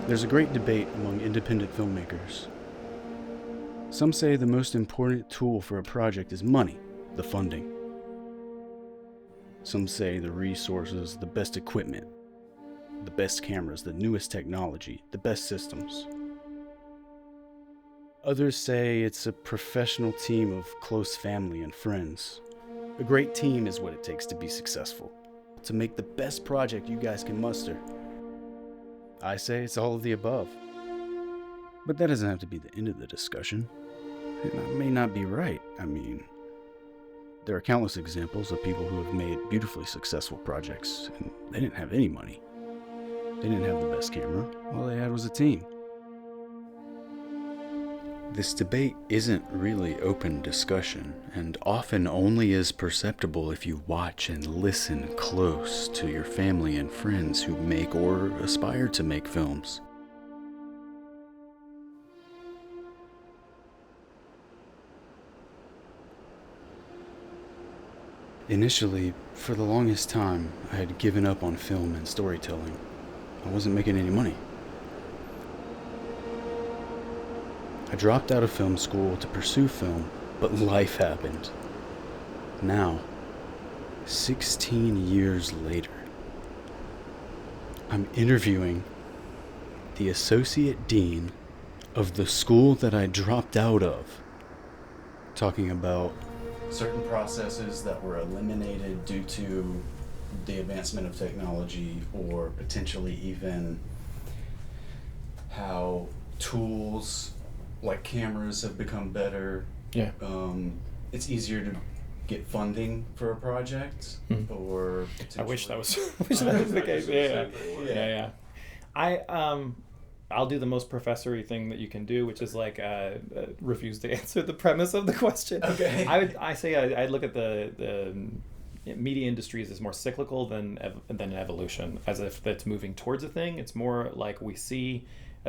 There's a great debate among independent filmmakers. Some say the most important tool for a project is money, the funding. Some say the resources, the best equipment, the best cameras, the newest technology, the best systems. Others say it's a professional team of close family and friends. A great team is what it takes to be successful, to make the best project you guys can muster. I say it's all of the above. But that doesn't have to be the end of the discussion. It may not be right. I mean, there are countless examples of people who have made beautifully successful projects, and they didn't have any money. They didn't have the best camera. All they had was a team. This debate isn't really open discussion, and often only is perceptible if you watch and listen close to your family and friends who make or aspire to make films. Initially, for the longest time, I had given up on film and storytelling. I wasn't making any money. I dropped out of film school to pursue film, but life happened. Now, 16 years later, I'm interviewing the associate dean of the school that I dropped out of, talking about certain processes that were eliminated due to the advancement of technology, or potentially even how tools like cameras have become better. Yeah. It's easier to get funding for a project, or I wish that was the case. Yeah. I'll do the most professory thing that you can do, which is like refuse to answer the premise of the question. Okay. I look at the media industries as more cyclical than evolution, as if it's moving towards a thing. It's more like we see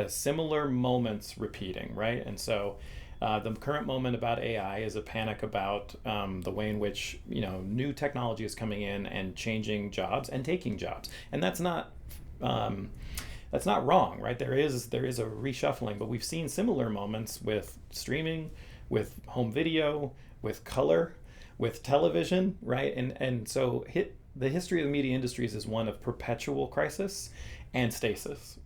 similar moments repeating, right? And so the current moment about AI is a panic about the way in which new technology is coming in and changing jobs and taking jobs, and that's not wrong, right? There is a reshuffling, but we've seen similar moments with streaming, with home video, with color, with television, right? And so the history of the media industries is one of perpetual crisis and stasis.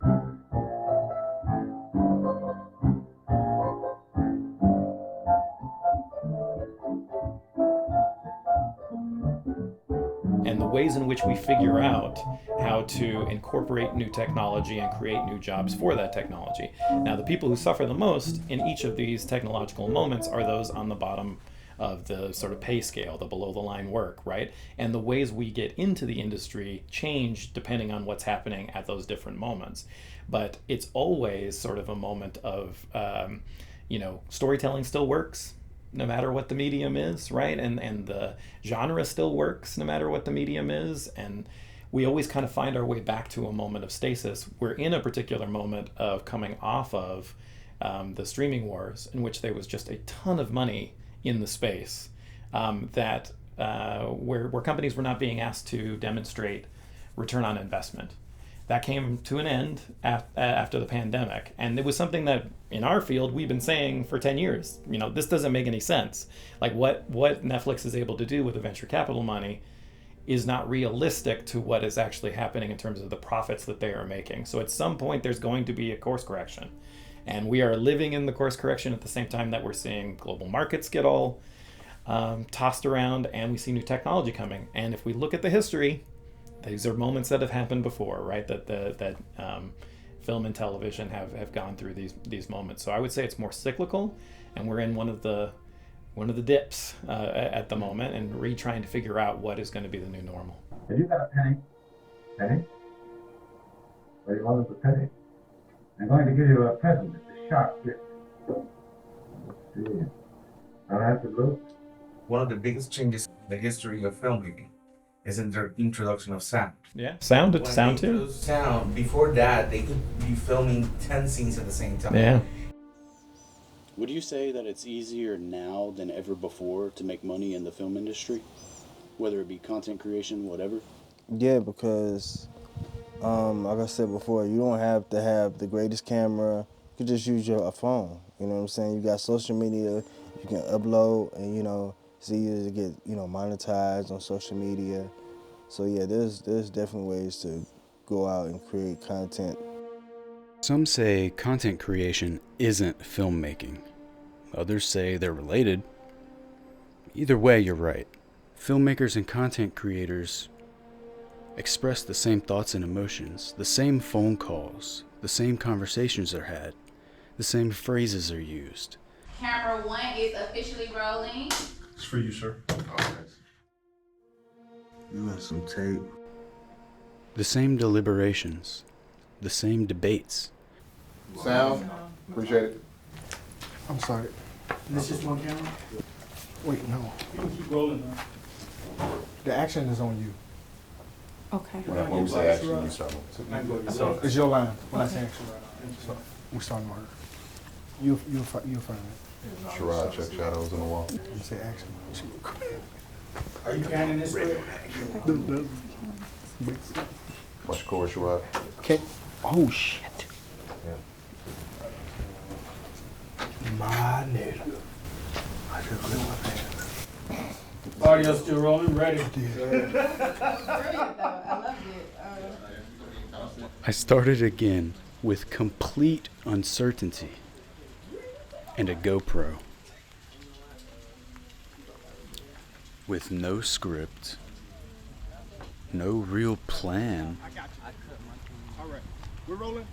And the ways in which we figure out how to incorporate new technology and create new jobs for that technology. Now, the people who suffer the most in each of these technological moments are those on the bottom of the sort of pay scale, the below the line work, right? And the ways we get into the industry change depending on what's happening at those different moments. But it's always sort of a moment of, storytelling still works no matter what the medium is, right? And the genre still works no matter what the medium is. And we always kind of find our way back to a moment of stasis. We're in a particular moment of coming off of the streaming wars, in which there was just a ton of money in the space where companies were not being asked to demonstrate return on investment. That came to an end after the pandemic, and it was something that in our field we've been saying for 10 years. This doesn't make any sense. Like what Netflix is able to do with the venture capital money is not realistic to what is actually happening in terms of the profits that they are making. So at some point there's going to be a course correction, and we are living in the course correction at the same time that we're seeing global markets get all tossed around, and we see new technology coming. And if we look at the history, these are moments that have happened before, right? That film and television have gone through these moments. So I would say it's more cyclical, and we're in one of the dips at the moment, and trying to figure out what is going to be the new normal. Have you got a penny? Penny? What do you want with a penny? I'm going to give you a present. It's a sharp gift. See. I'll have to look. One of the biggest changes in the history of filmmaking is in the introduction of sound. Yeah, sound When too. they introduced sound, before that, they could be filming 10 scenes at the same time. Yeah. Would you say that it's easier now than ever before to make money in the film industry? Whether it be content creation, whatever? Yeah, because Like I said before, you don't have to have the greatest camera. You can just use a phone. You know what I'm saying? You got social media, you can upload, and it's easy to get monetized on social media. So yeah, there's definitely ways to go out and create content. Some say content creation isn't filmmaking. Others say they're related. Either way, you're right. Filmmakers and content creators express the same thoughts and emotions, the same phone calls, the same conversations are had, the same phrases are used. Camera 1 is officially rolling. It's for you, sir. You got some tape. The same deliberations, the same debates. Sound? Appreciate it. I'm sorry. This just one camera? Wait, no. You can keep rolling now. The action is on you. Okay. When we say action, you start. It's your line when I say action. So we start murder. You'll find it. Sherrod, check shadows in the wall. You say action. Are you counting this way? Watch your chorus, Sherrod. Okay. Oh shit. My nigga. I just lit my pants. Audio still rolling, ready? Brilliant though. I loved it. I started again with complete uncertainty and a GoPro. With no script, no real plan. All right. We're rolling.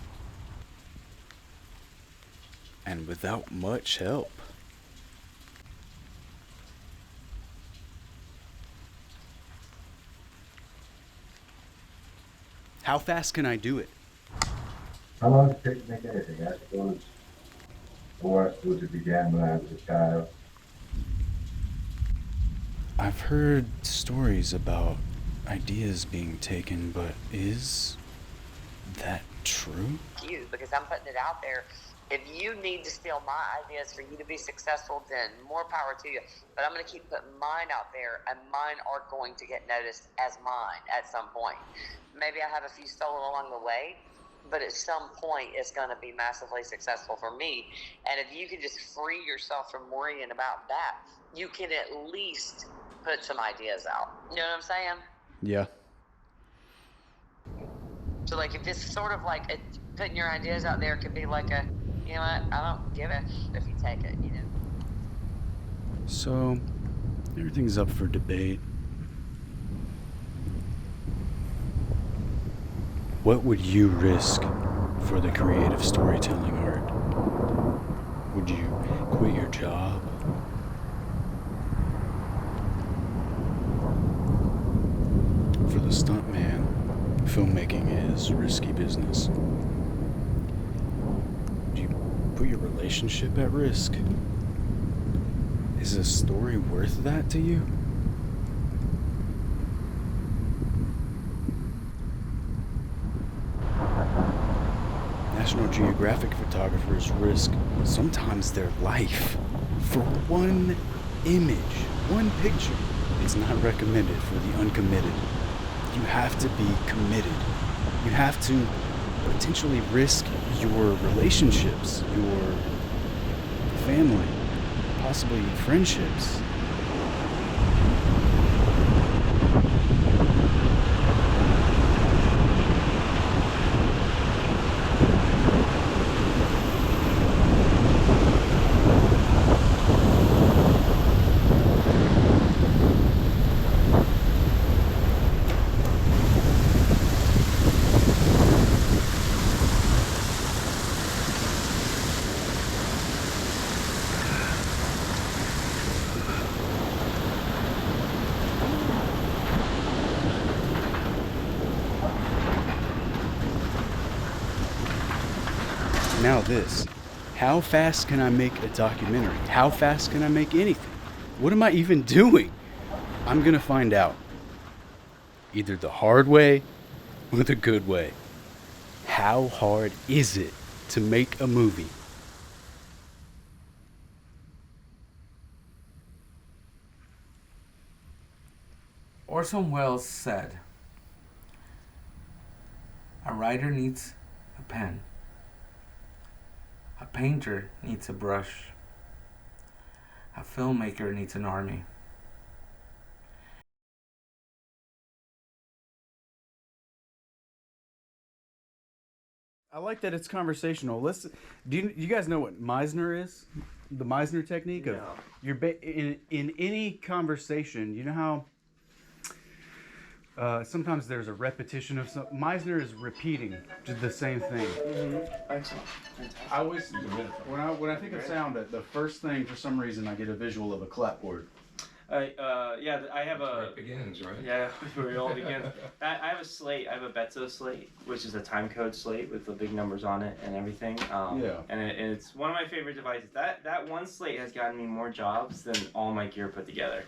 And without much help. How fast can I do it? How long does it take to make anything? I suppose. Or I suppose it began when I was a child. I've heard stories about ideas being taken, but is that true? You, because I'm putting it out there. If you need to steal my ideas for you to be successful, then more power to you. But I'm going to keep putting mine out there, and mine are going to get noticed as mine at some point. Maybe I have a few stolen along the way, but at some point it's going to be massively successful for me. And if you can just free yourself from worrying about that, you can at least put some ideas out. You know what I'm saying? Yeah. So like if it's sort of like putting your ideas out there could be like a, you know what, I don't give a if you take it, you know. So, everything's up for debate. What would you risk for the creative storytelling art? Would you quit your job? For the stuntman, filmmaking is risky business. Would you put your relationship at risk? Is a story worth that to you? National Geographic photographers risk sometimes their life for one image, one picture. It's not recommended for the uncommitted. You have to be committed. You have to potentially risk your relationships, your family, possibly friendships. Now this, how fast can I make a documentary? How fast can I make anything? What am I even doing? I'm gonna find out. Either the hard way or the good way. How hard is it to make a movie? Orson Welles said, writer needs a pen. A painter needs a brush. A filmmaker needs an army. I like that it's conversational. Do you guys know what Meisner is? The Meisner technique of in any conversation. You know how sometimes there's a repetition of something. Meisner is repeating just the same thing. Excellent. I always when I think of sound, the first thing for some reason I get a visual of a clapboard. Yeah, I have a. It begins, right? Yeah, where it all begins. I have a slate. I have a Betzo slate, which is a time code slate with the big numbers on it and everything. Yeah. And it's one of my favorite devices. That one slate has gotten me more jobs than all my gear put together.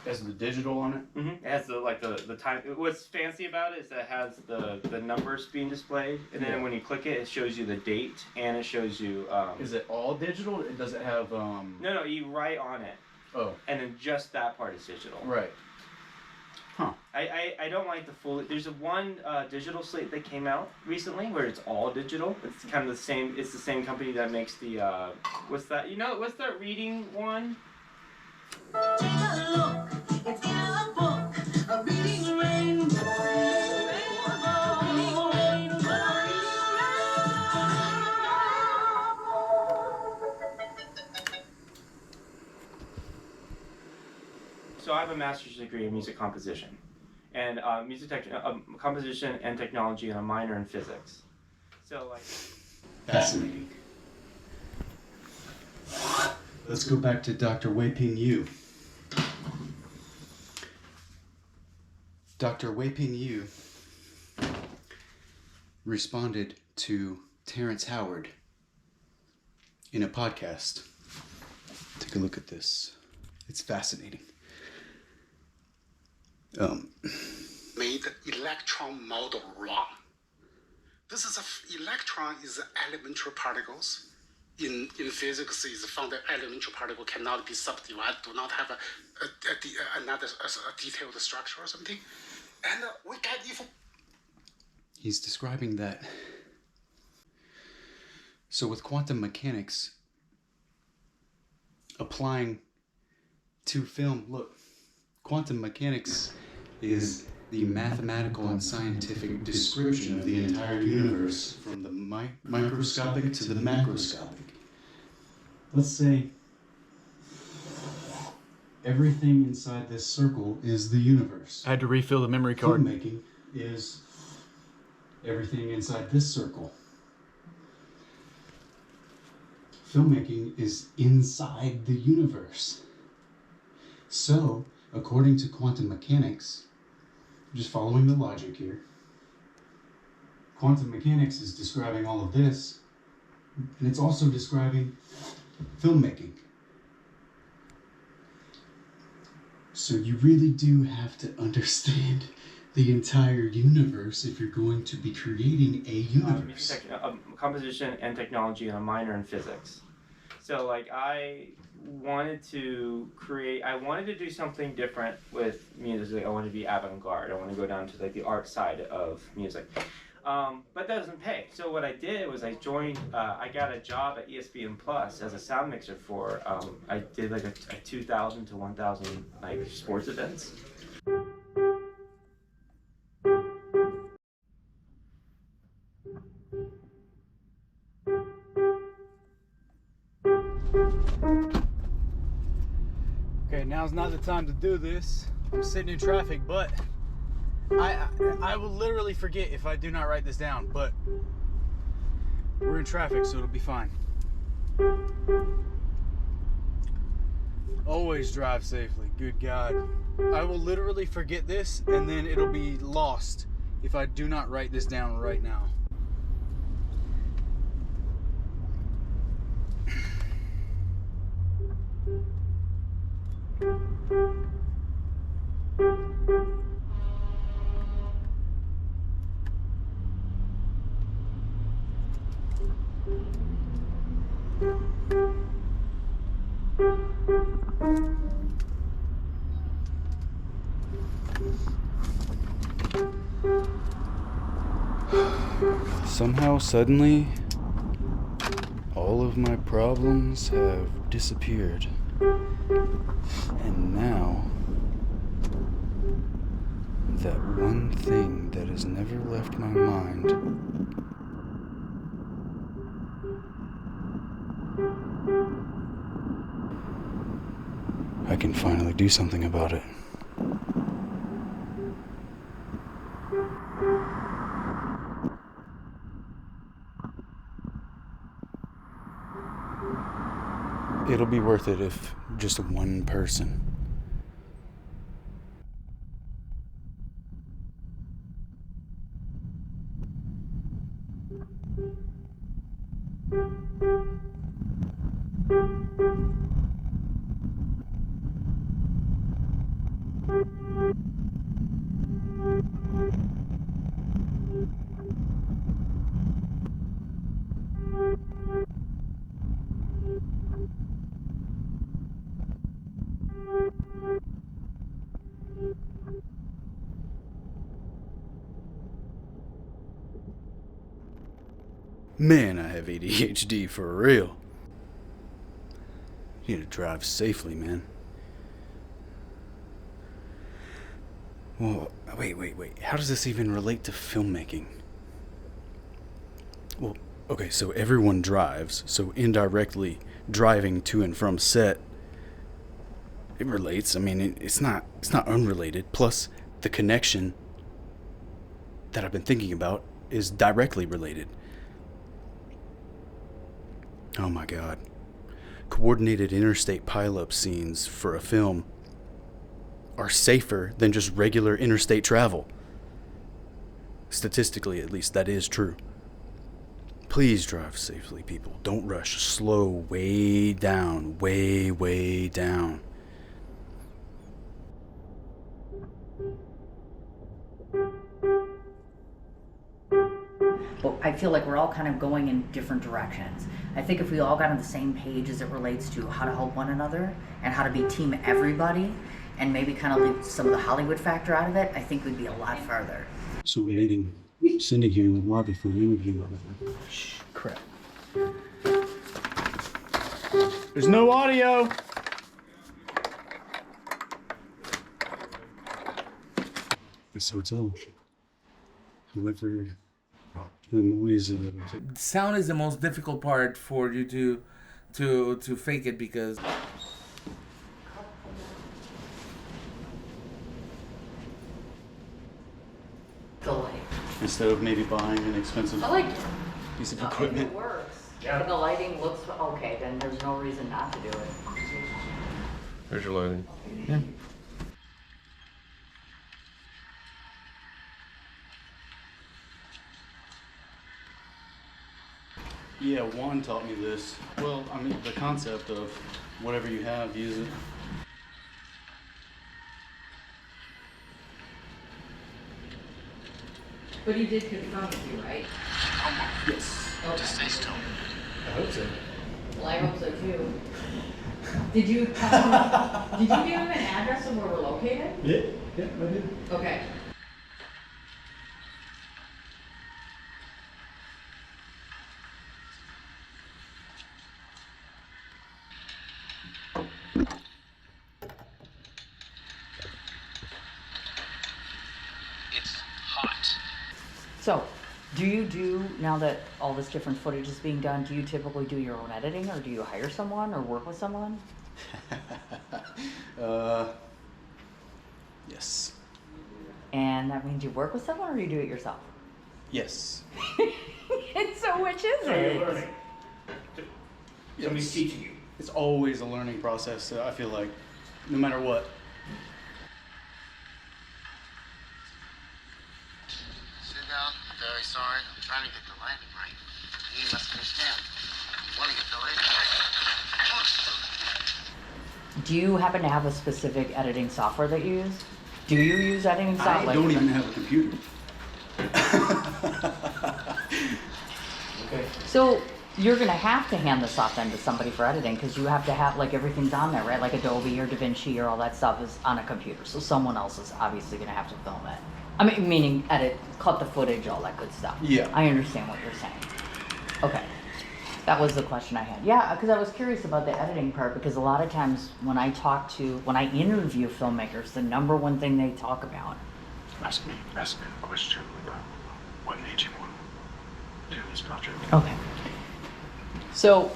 Has the digital on it? Mm-hmm. It has the time. What's fancy about it is that it has the numbers being displayed, and then when you click it, it shows you the date and it shows you. Is it all digital? Does it have? No, you write on it. Oh. And then just that part is digital. Right. Huh. I don't like the full. There's a one digital slate that came out recently where it's all digital. It's kind of the same. It's the same company that makes the what's that? What's that reading one? Take a look. It's in a book. A reading rainbow. So I have a master's degree in music composition, and composition and technology, and a minor in physics. So like. Fascinating. Let's go back to Dr. Wei-Ping Yu. Dr. Wei-Ping Yu responded to Terrence Howard in a podcast. Take a look at this. It's fascinating. Made electron model wrong. This is electron is elementary particles. In physics, is found that elementary particle cannot be subdivided, do not have another detailed structure or something. And we get if. He's describing that. So with quantum mechanics, applying to film, look, quantum mechanics is the mathematical and scientific description of the entire universe, from the microscopic to the macroscopic. Let's say everything inside this circle is the universe. I had to refill the memory card. Filmmaking is everything inside this circle. Filmmaking is inside the universe. So, according to quantum mechanics, just following the logic here, quantum mechanics is describing all of this, and it's also describing filmmaking. So you really do have to understand the entire universe if you're going to be creating a universe. Composition and technology, and a minor in physics. So like I wanted to do something different with music. I wanted to be avant-garde. I want to go down to like the art side of music. But that doesn't pay. So what I did was I got a job at ESPN Plus as a sound mixer for, I did like a 2,000 to 1,000 like sports events. Okay, now's not the time to do this. I'm sitting in traffic, but I will literally forget if I do not write this down, but we're in traffic, so it'll be fine. Always drive safely, good God. I will literally forget this, and then it'll be lost if I do not write this down right now. somehow, suddenly, all of my problems have disappeared. And now, that one thing that has never left my mind I can finally do something about it. It'll be worth it if just one person. Man, I have ADHD for real. You need to drive safely, man. Well, wait. How does this even relate to filmmaking? Well, okay, so everyone drives, so indirectly driving to and from set, it relates. I mean, it's not unrelated. Plus, the connection that I've been thinking about is directly related. Oh my God. Coordinated interstate pileup scenes for a film are safer than just regular interstate travel. Statistically, at least, that is true. Please drive safely, people. Don't rush. Slow way down. Way down. But I feel like we're all kind of going in different directions. I think if we all got on the same page as it relates to how to help one another and how to be team everybody and maybe kind of leave some of the Hollywood factor out of it, I think we'd be a lot farther. So we're meeting Cindy here in the lobby for an interview. Shh, crap. There's no audio! This hotel. Whoever the noise sound is the most difficult part for you to fake it because instead of maybe buying an expensive piece of equipment. It works. Yeah. If the lighting looks okay, then there's no reason not to do it. There's your lighting. Yeah. Yeah, Juan taught me this. Well, I mean, the concept of whatever you have, use it. But he did confirm with you, right? Yes. Okay. Just stay still. I hope so. Well, I hope so too. Did you give him an address of where we're located? Yeah, I did. Okay. It's hot. So, do you do, now that all this different footage is being done, do you typically do your own editing or do you hire someone or work with someone? Yes. And that means you work with someone or you do it yourself? Yes. And so which is So you're it? learning. Somebody's teaching you. It's always a learning process, I feel like, no matter what. Sit down. I'm very sorry. I'm trying to get the landing right. You must understand. You want to get the landing right. Do you happen to have a specific editing software that you use? Do you use editing software? I don't even have a computer. Okay. So you're gonna have to hand the soft end to somebody for editing because you have to have like everything's on there, right? Like Adobe or DaVinci or all that stuff is on a computer. So someone else is obviously gonna have to film it. I mean, meaning edit, cut the footage, all that good stuff. Yeah. I understand what you're saying. Okay. That was the question I had. Yeah, because I was curious about the editing part, because a lot of times when I interview filmmakers, the number one thing they talk about. Ask me a question about what made you want to do this project. Okay. So,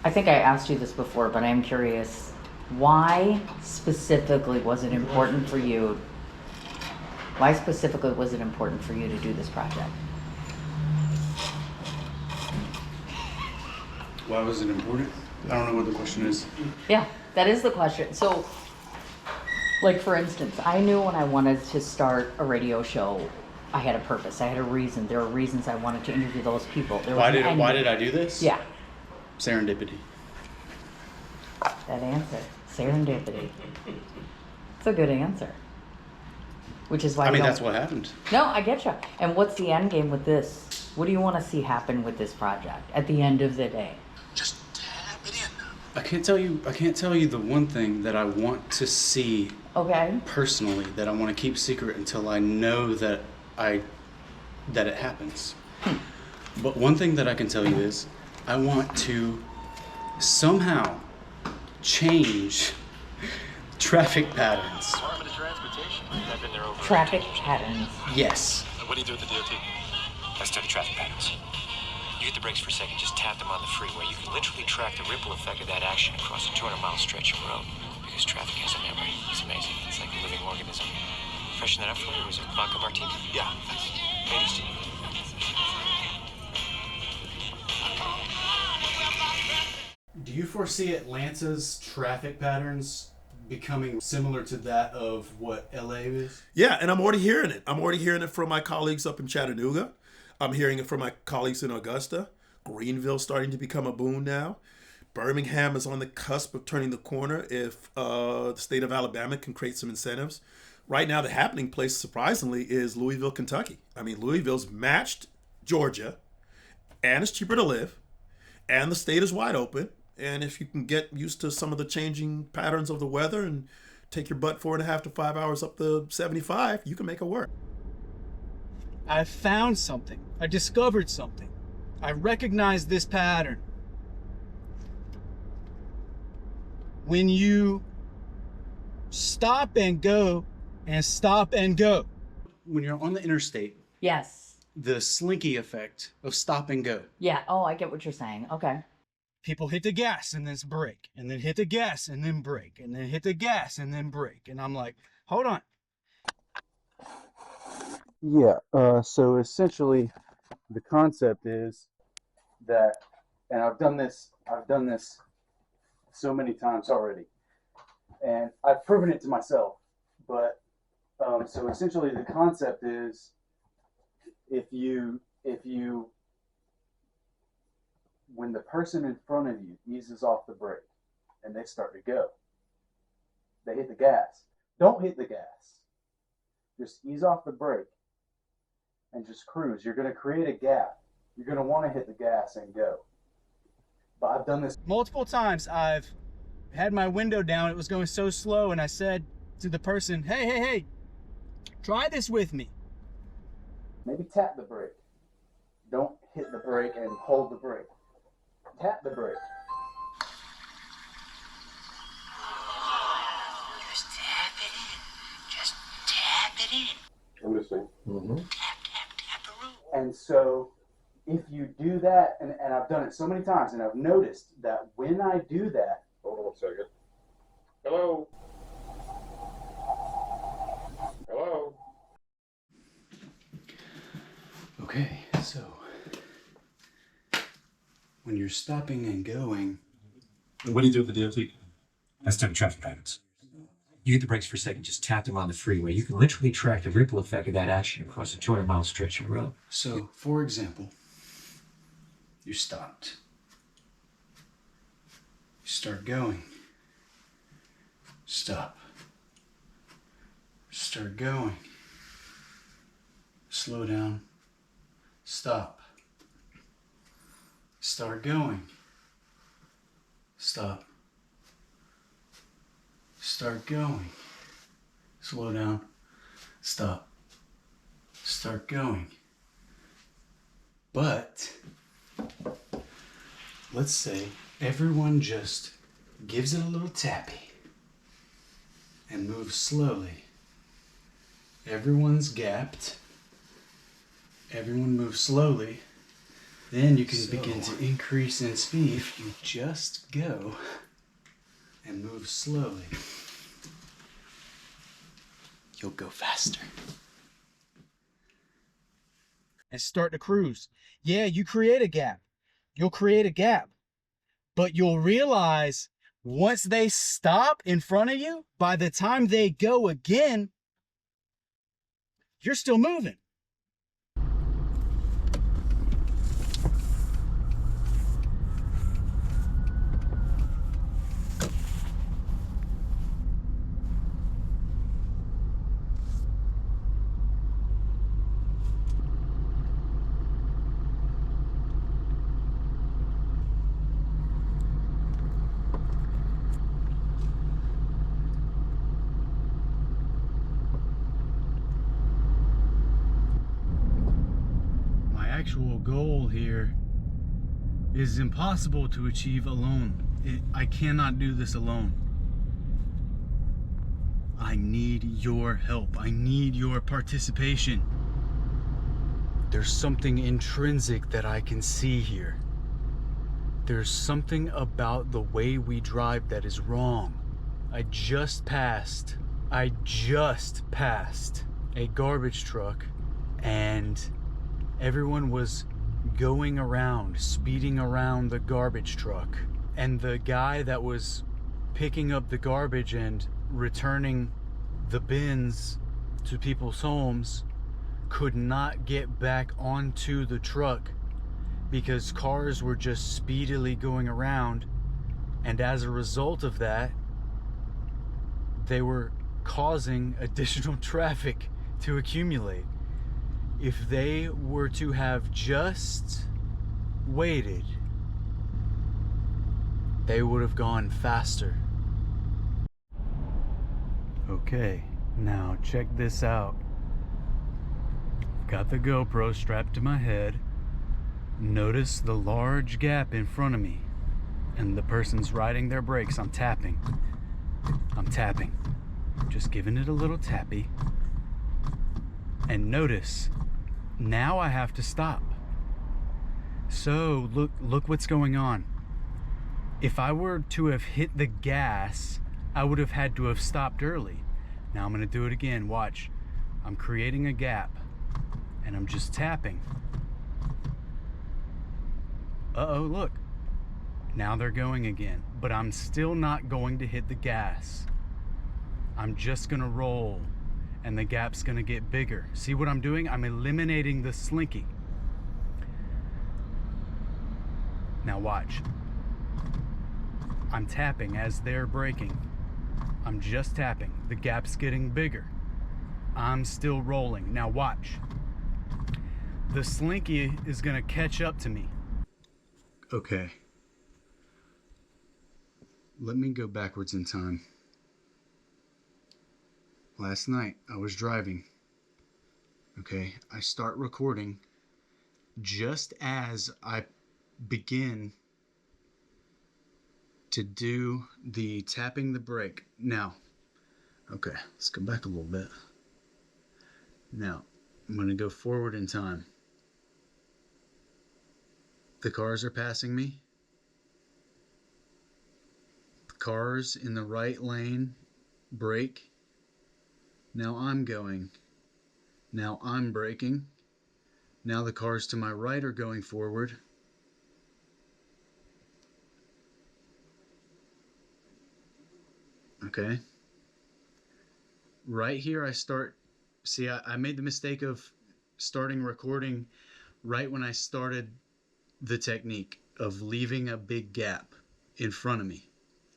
I think I asked you this before, but I'm curious, why specifically was it important for you? Why specifically was it important for you to do this project? Why was it important? I don't know what the question is. Yeah, that is the question. So, like for instance, I knew when I wanted to start a radio show, I had a purpose. I had a reason. There were reasons I wanted to interview those people. Why did I do this? Yeah. Serendipity. That answer. Serendipity. It's a good answer. Which is why I mean, that's what happened. No, I get you. And what's the end game with this? What do you want to see happen with this project at the end of the day? I can't tell you the one thing that I want to see personally, that I want to keep secret until I know that it happens. But one thing that I can tell you is I want to somehow change traffic patterns. Department of Transportation. I've been there over. Traffic patterns. Yes. What do you do at the DOT? I study traffic patterns. You hit the brakes for a second, just tap them on the freeway. You can literally track the ripple effect of that action across a 200-mile stretch of road. Because traffic has a memory. It's amazing. It's like a living organism. Freshen that up for you. Was it vodka martini? Yeah. Ladies. Do you foresee Atlanta's traffic patterns becoming similar to that of what LA is? Yeah, and I'm already hearing it. I'm already hearing it from my colleagues up in Chattanooga. I'm hearing it from my colleagues in Augusta. Greenville's starting to become a boom now. Birmingham is on the cusp of turning the corner if the state of Alabama can create some incentives. Right now, the happening place, surprisingly, is Louisville, Kentucky. I mean, Louisville's matched Georgia, and it's cheaper to live, and the state is wide open. And if you can get used to some of the changing patterns of the weather and take your butt 4.5 to 5 hours up the 75, you can make it work. I found something. I discovered something. I recognized this pattern. When you stop and go and stop and go. When you're on the interstate, Yes. the slinky effect of stop and go. Yeah. Oh, I get what you're saying. Okay. People hit the gas and then brake, and then hit the gas and then brake, and then hit the gas and then brake. And I'm like, hold on. Yeah, so essentially the concept is that, and I've done this so many times already, and I've proven it to myself, but so essentially the concept is if you when the person in front of you eases off the brake and they start to go, they hit the gas. Don't hit the gas. Just ease off the brake and just cruise. You're going to create a gap. You're going to want to hit the gas and go. But I've done this multiple times. I've had my window down. It was going so slow, and I said to the person, hey, try this with me. Maybe tap the brake. Don't hit the brake and hold the brake. Tap the brake. Just tap it in. Just tap it in. I'm listening. And so if you do that, and I've done it so many times, and I've noticed that when I do that. Hold on a second. Hello? Hello? Okay, so when you're stopping and going. What do you do with the DOT? I study traffic patterns. You hit the brakes for a second, just tap them on the freeway. You can literally track the ripple effect of that action across a 200-mile stretch of road. So, for example, you stopped. You start going. Stop. Start going. Slow down. Stop. Start going. Stop. Start going. Slow down. Stop. start going. But let's say everyone just gives it a little tappy and moves slowly. Everyone's gapped. Everyone moves slowly. Then you can begin to increase in speed if you just go and move slowly. You'll go faster. And start to cruise. Yeah, you create a gap. You'll create a gap. But you'll realize once they stop in front of you, by the time they go again, you're still moving. My actual goal here is impossible to achieve alone. I cannot do this alone. I need your help. I need your participation. There's something intrinsic that I can see here. There's something about the way we drive that is wrong. I just passed a garbage truck, and everyone was going around, speeding around the garbage truck. And the guy that was picking up the garbage and returning the bins to people's homes could not get back onto the truck because cars were just speedily going around, and as a result of that, they were causing additional traffic to accumulate. If they were to have just waited, they would have gone faster. Okay, now check this out. Got the GoPro strapped to my head. Notice the large gap in front of me, and the person's riding their brakes. I'm tapping. Just giving it a little tappy. And notice, now I have to stop. So look what's going on. If I were to have hit the gas, I would have had to have stopped early. Now I'm gonna do it again, watch. I'm creating a gap, and I'm just tapping. Uh-oh, look. Now they're going again, but I'm still not going to hit the gas. I'm just gonna roll, and the gap's gonna get bigger. See what I'm doing? I'm eliminating the slinky. Now watch. I'm tapping as they're braking. I'm just tapping. The gap's getting bigger. I'm still rolling. Now watch. The slinky is gonna catch up to me. Okay. Let me go backwards in time. Last night, I was driving. Okay, I start recording just as I begin to do the tapping the brake. Now, okay, let's go back a little bit. Now, I'm gonna go forward in time. The cars are passing me. The cars in the right lane brake. Now I'm going. Now I'm braking. Now the cars to my right are going forward. Okay. Right here I start, see, I made the mistake of starting recording right when I started the technique of leaving a big gap in front of me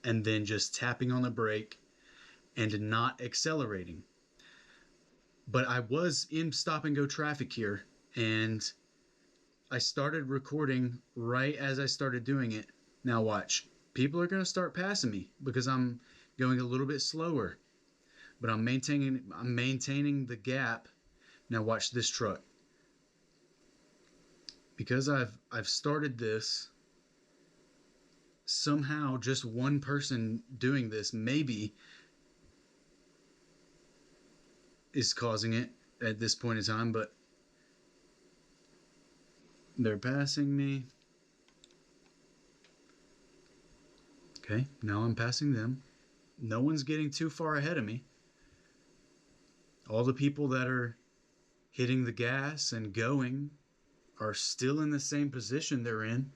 and then just tapping on the brake and not accelerating. But I was in stop and go traffic here, and I started recording right as I started doing it. Now watch. People are going to start passing me because I'm going a little bit slower, but I'm maintaining the gap. Now watch this truck. Because I've started this, somehow just one person doing this maybe is causing it at this point in time, but they're passing me. Okay, now I'm passing them. No one's getting too far ahead of me. All the people that are hitting the gas and going are still in the same position they're in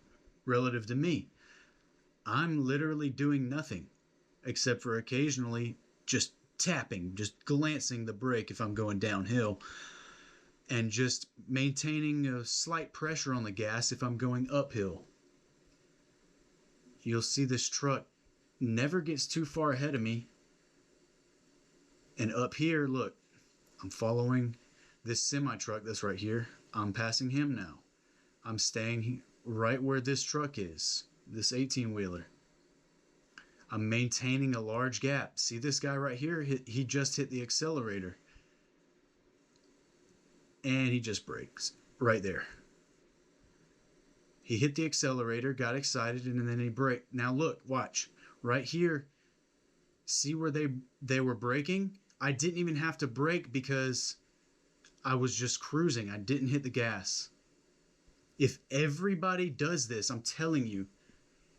relative to me. I'm literally doing nothing except for occasionally just tapping, just glancing the brake if I'm going downhill, and just maintaining a slight pressure on the gas if I'm going uphill. You'll see this truck never gets too far ahead of me. And up here, look, I'm following this semi-truck that's right here. I'm passing him now. I'm staying right where this truck is, this 18-wheeler. I'm maintaining a large gap. See this guy right here? He just hit the accelerator. And he just brakes right there. He hit the accelerator, got excited, and then he braked. Now look, watch. Right here, see where they were braking? I didn't even have to brake because I was just cruising. I didn't hit the gas. If everybody does this, I'm telling you,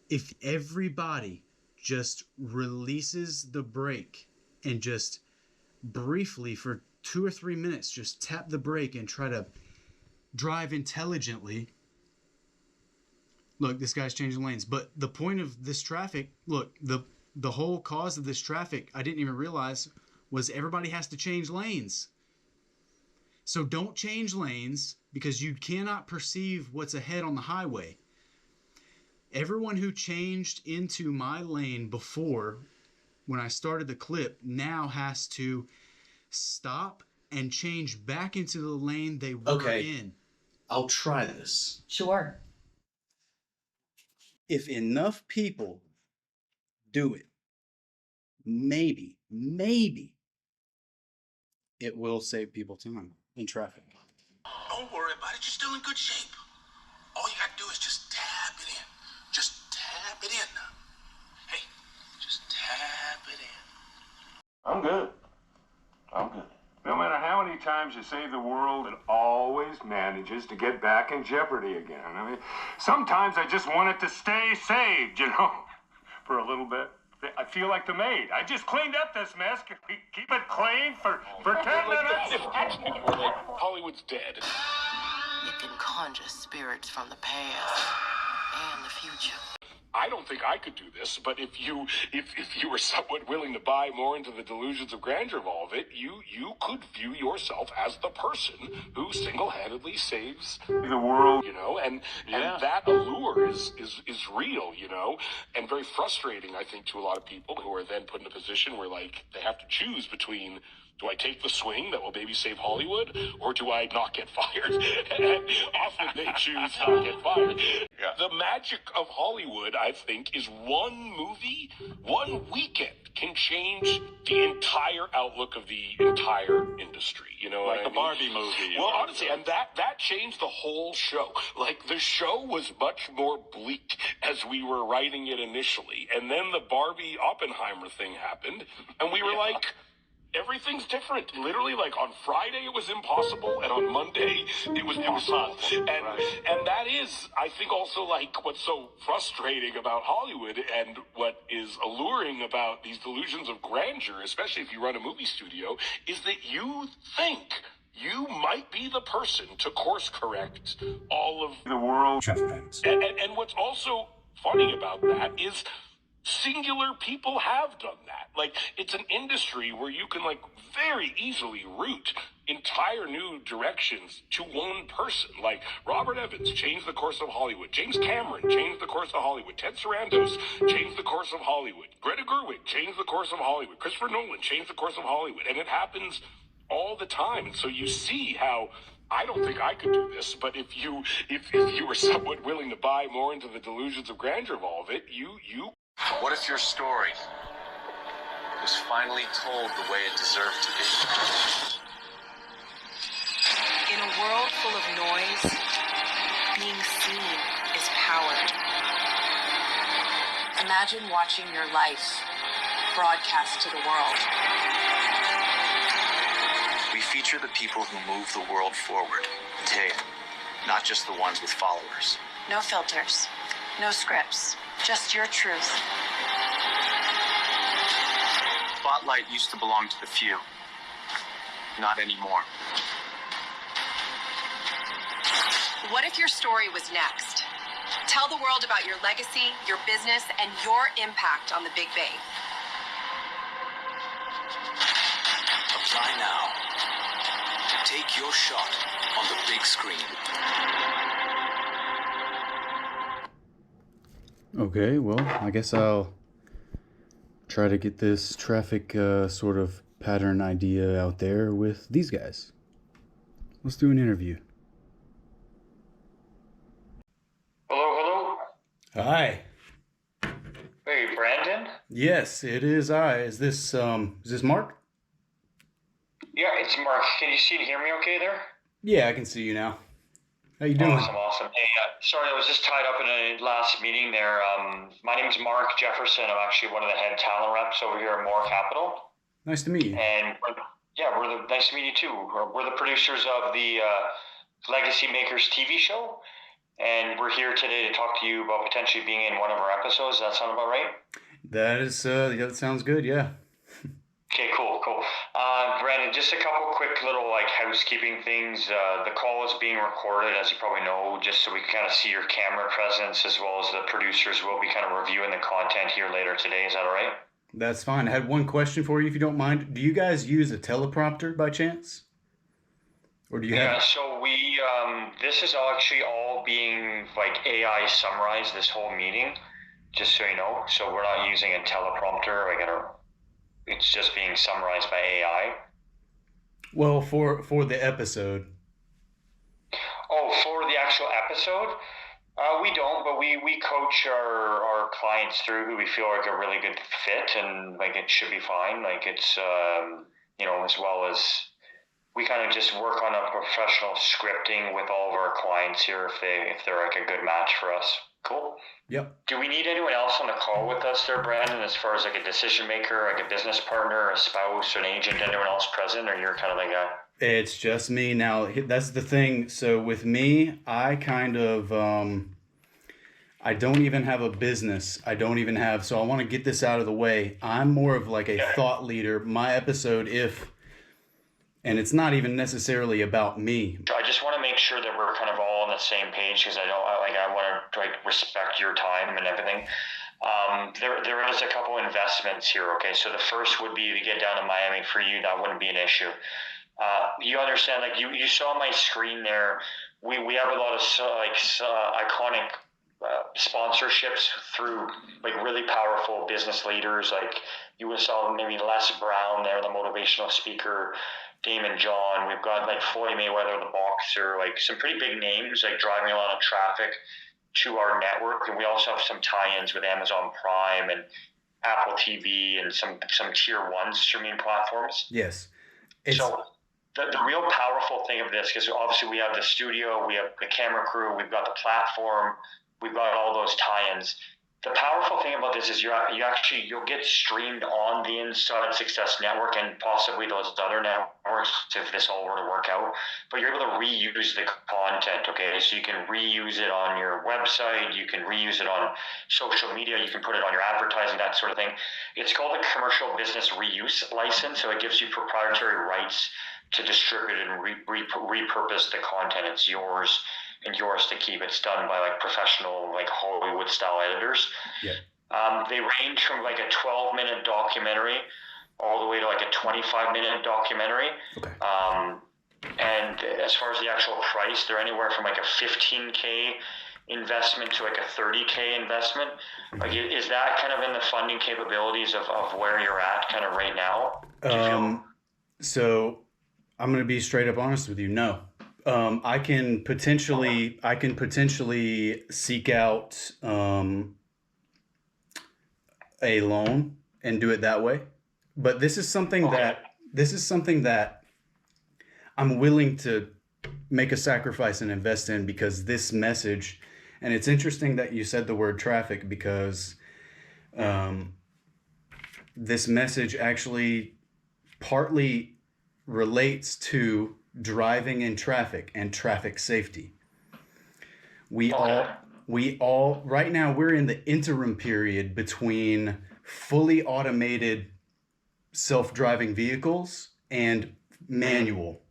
if everybody just releases the brake and just briefly for 2 or 3 minutes just tap the brake and try to drive intelligently. Look, this guy's changing lanes. But the point of this traffic, look, the whole cause of this traffic, I didn't even realize, was everybody has to change lanes. So don't change lanes because you cannot perceive what's ahead on the highway. Everyone who changed into my lane before, when I started the clip, now has to stop and change back into the lane they were in. I'll try this. Sure. If enough people do it, maybe it will save people time in traffic. Don't worry about it. You're still in good shape. All you gotta do is just tap it in. Just tap it in. Hey, just tap it in. I'm good. No matter how many times you save the world, it always manages to get back in jeopardy again. I mean, sometimes I just want it to stay saved, for a little bit. I feel like the maid. I just cleaned up this mess. Keep it clean for 10 minutes. Hollywood's dead. You can conjure spirits from the past and the future. I don't think I could do this, but if you were somewhat willing to buy more into the delusions of grandeur of all of it, you could view yourself as the person who single-handedly saves the world, and that allure is real, and very frustrating, I think, to a lot of people who are then put in a position where, like, they have to choose between, do I take the swing that will maybe save Hollywood, or do I not get fired? And often they choose not get fired. Yeah. The magic of Hollywood, I think, is one movie, one weekend can change the entire outlook of the entire industry. You know, Like the Barbie movie. Well, honestly, and that changed the whole show. Like, the show was much more bleak as we were writing it initially, and then the Barbie Oppenheimer thing happened, and we were like, everything's different. Literally, like, on Friday it was impossible, and on Monday it was possible. And that is, I think, also, like, what's so frustrating about Hollywood and what is alluring about these delusions of grandeur, especially if you run a movie studio, is that you think you might be the person to course correct all of the world. And what's also funny about that is singular people have done that. Like, it's an industry where you can, like, very easily route entire new directions to one person. Like, Robert Evans changed the course of Hollywood. James Cameron changed the course of Hollywood. Ted Sarandos changed the course of Hollywood. Greta Gerwig changed the course of Hollywood. Christopher Nolan changed the course of Hollywood. And it happens all the time. And so you see how, I don't think I could do this, but if you were somewhat willing to buy more into the delusions of grandeur of all of it, you What if your story was finally told the way it deserved to be? In a world full of noise, being seen is power. Imagine watching your life broadcast to the world. We feature the people who move the world forward. Today, not just the ones with followers. No filters, no scripts, just your truth. Spotlight used to belong to the few. Not anymore. What if your story was next? Tell the world about your legacy, your business, and your impact on the Big Bay. Apply now. Take your shot on the big screen. Okay, well, I guess I'll try to get this traffic sort of pattern idea out there with these guys. Let's do an interview. Hello? Hi. Hey, Brandon? Yes, it is I. Is this Mark? Yeah, it's Mark. Can you see and hear me okay there? Yeah, I can see you now. How you doing? Awesome. Hey, sorry, I was just tied up in a last meeting there. My name's Mark Jefferson. I'm actually one of the head talent reps over here at More Capital. Nice to meet you. And nice to meet you too. We're the producers of the Legacy Makers TV show. And we're here today to talk to you about potentially being in one of our episodes. Does that sound about right? That is, that sounds good, yeah. Okay, cool. Brandon, just a couple quick little housekeeping things. The call is being recorded, as you probably know, just so we can kind of see your camera presence, as well as the producers will be kind of reviewing the content here later today. Is that all right? That's fine. I had one question for you, if you don't mind. Do you guys use a teleprompter by chance? Or do you have... Yeah, so we, this is actually all being AI summarized, this whole meeting, just so you know. So we're not using a teleprompter, it's just being summarized by AI. Well, for the episode. Oh, for the actual episode? We don't, but we coach our clients through who we feel like a really good fit, and it should be fine. It's, as well as we kind of just work on a professional scripting with all of our clients here if they're a good match for us. Cool. Yep. Do we need anyone else on the call with us there, Brandon, as far as a decision maker, a business partner, a spouse, an agent, anyone else present, or you're kind of It's just me. Now, that's the thing. So with me, I kind of, I don't even have a business. So I want to get this out of the way. I'm more of a thought leader. My episode, and it's not even necessarily about me. I just want to make sure that we're kind of all on the same page, because I want to respect your time and everything. There is a couple investments here. Okay, so the first would be to get down to Miami for you. That wouldn't be an issue. You understand? You saw my screen there. We have a lot of iconic sponsorships through really powerful business leaders. You saw maybe Les Brown there, the motivational speaker. Damon John, we've got Floyd Mayweather, the boxer, some pretty big names driving a lot of traffic to our network, and we also have some tie-ins with Amazon Prime and Apple TV and some tier one streaming platforms. Yes. So the real powerful thing of this, because obviously we have the studio, we have the camera crew, we've got the platform, we've got all those tie-ins. The powerful thing about this is you'll get streamed on the Inside Success Network and possibly those other networks if this all were to work out. But you're able to reuse the content, okay? So you can reuse it on your website, you can reuse it on social media, you can put it on your advertising, that sort of thing. It's called a commercial business reuse license, so it gives you proprietary rights to distribute and repurpose the content. It's yours. And yours to keep. It's done by professional Hollywood style editors. Yeah. They range from a 12-minute documentary all the way to a 25-minute documentary. Okay. And as far as the actual price, they're anywhere from a $15K investment to a $30K investment. Is that kind of in the funding capabilities of where you're at kind of right now? So I'm going to be straight up honest with you. No. I can potentially seek out a loan and do it that way, but this is something that I'm willing to make a sacrifice and invest in, because this message, and it's interesting that you said the word traffic, because this message actually partly relates to driving in traffic and traffic safety. We all right now, we're in the interim period between fully automated self-driving vehicles and manual.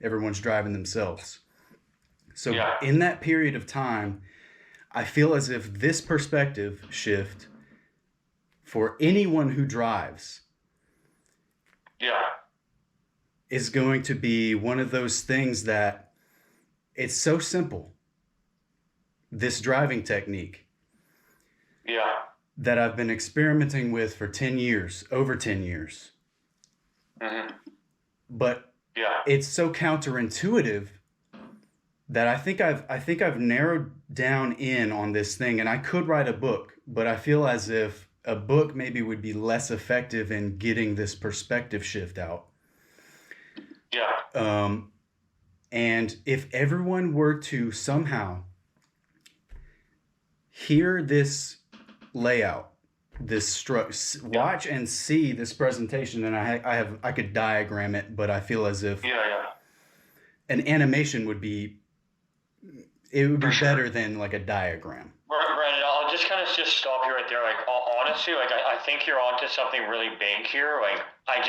Everyone's driving themselves. So in that period of time, I feel as if this perspective shift for anyone who drives is going to be one of those things that it's so simple. This driving technique that I've been experimenting with for 10 years, over 10 years. But it's so counterintuitive that I think I've narrowed down in on this thing, and I could write a book, but I feel as if a book maybe would be less effective in getting this perspective shift out. And if everyone were to somehow hear this layout, this watch and see this presentation, and I could diagram it, but I feel as if an animation would be better than like a diagram. Brandon, I'll just kind of just stop you right there. Like, honestly, like I think you're onto something really big here. Like, I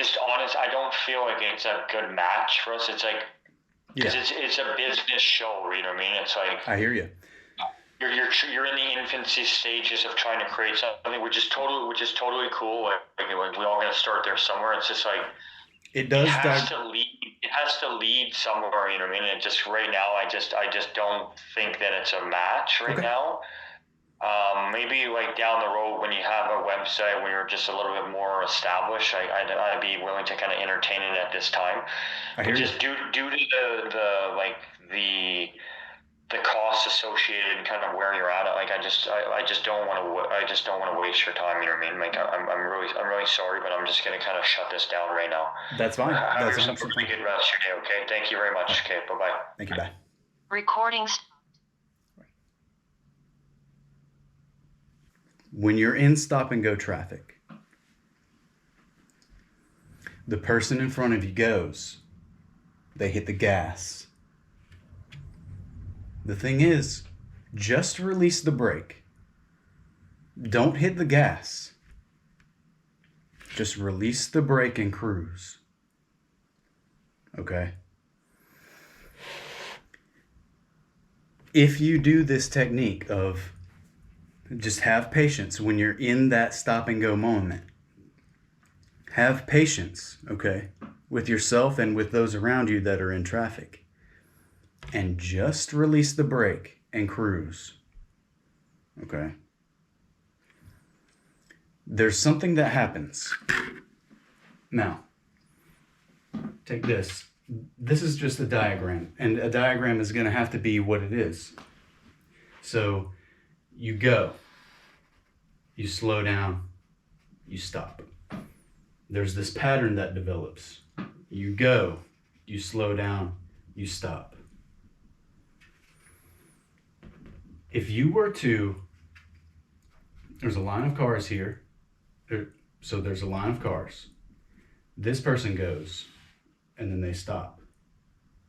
don't feel like it's a good match for us. It's like, because it's a business show, you know what I mean? It's like, I hear you. You're in the infancy stages of trying to create something, which is totally cool. Like we all got to start there somewhere. It's just like it has to lead somewhere. You know what I mean? And just right now, I just don't think that it's a match right now. Maybe like down the road when you have a website when you're just a little bit more established, I'd be willing to kind of entertain it at this time. Just due to the costs associated and kind of where you're at, like I just don't want to waste your time. You know what I mean? Like I'm really sorry, but I'm just gonna kind of shut this down right now. That's fine. Have yourself a pretty good rest of your day. Okay. Thank you very much. Okay. Bye bye. Thank you. Bye. Recordings. When you're in stop and go traffic, the person in front of you goes, they hit the gas. The thing is, just release the brake. Don't hit the gas. Just release the brake and cruise. Okay? If you do this technique of just have patience when you're in that stop and go moment. Have patience, okay, with yourself and with those around you that are in traffic. And just release the brake and cruise. Okay? There's something that happens. Now, take this. This is just a diagram, and a diagram is going to have to be what it is. So, you go, you slow down, you stop. There's this pattern that develops. You go, you slow down, you stop. If you were to, there's a line of cars here. So there's a line of cars. This person goes, and then they stop.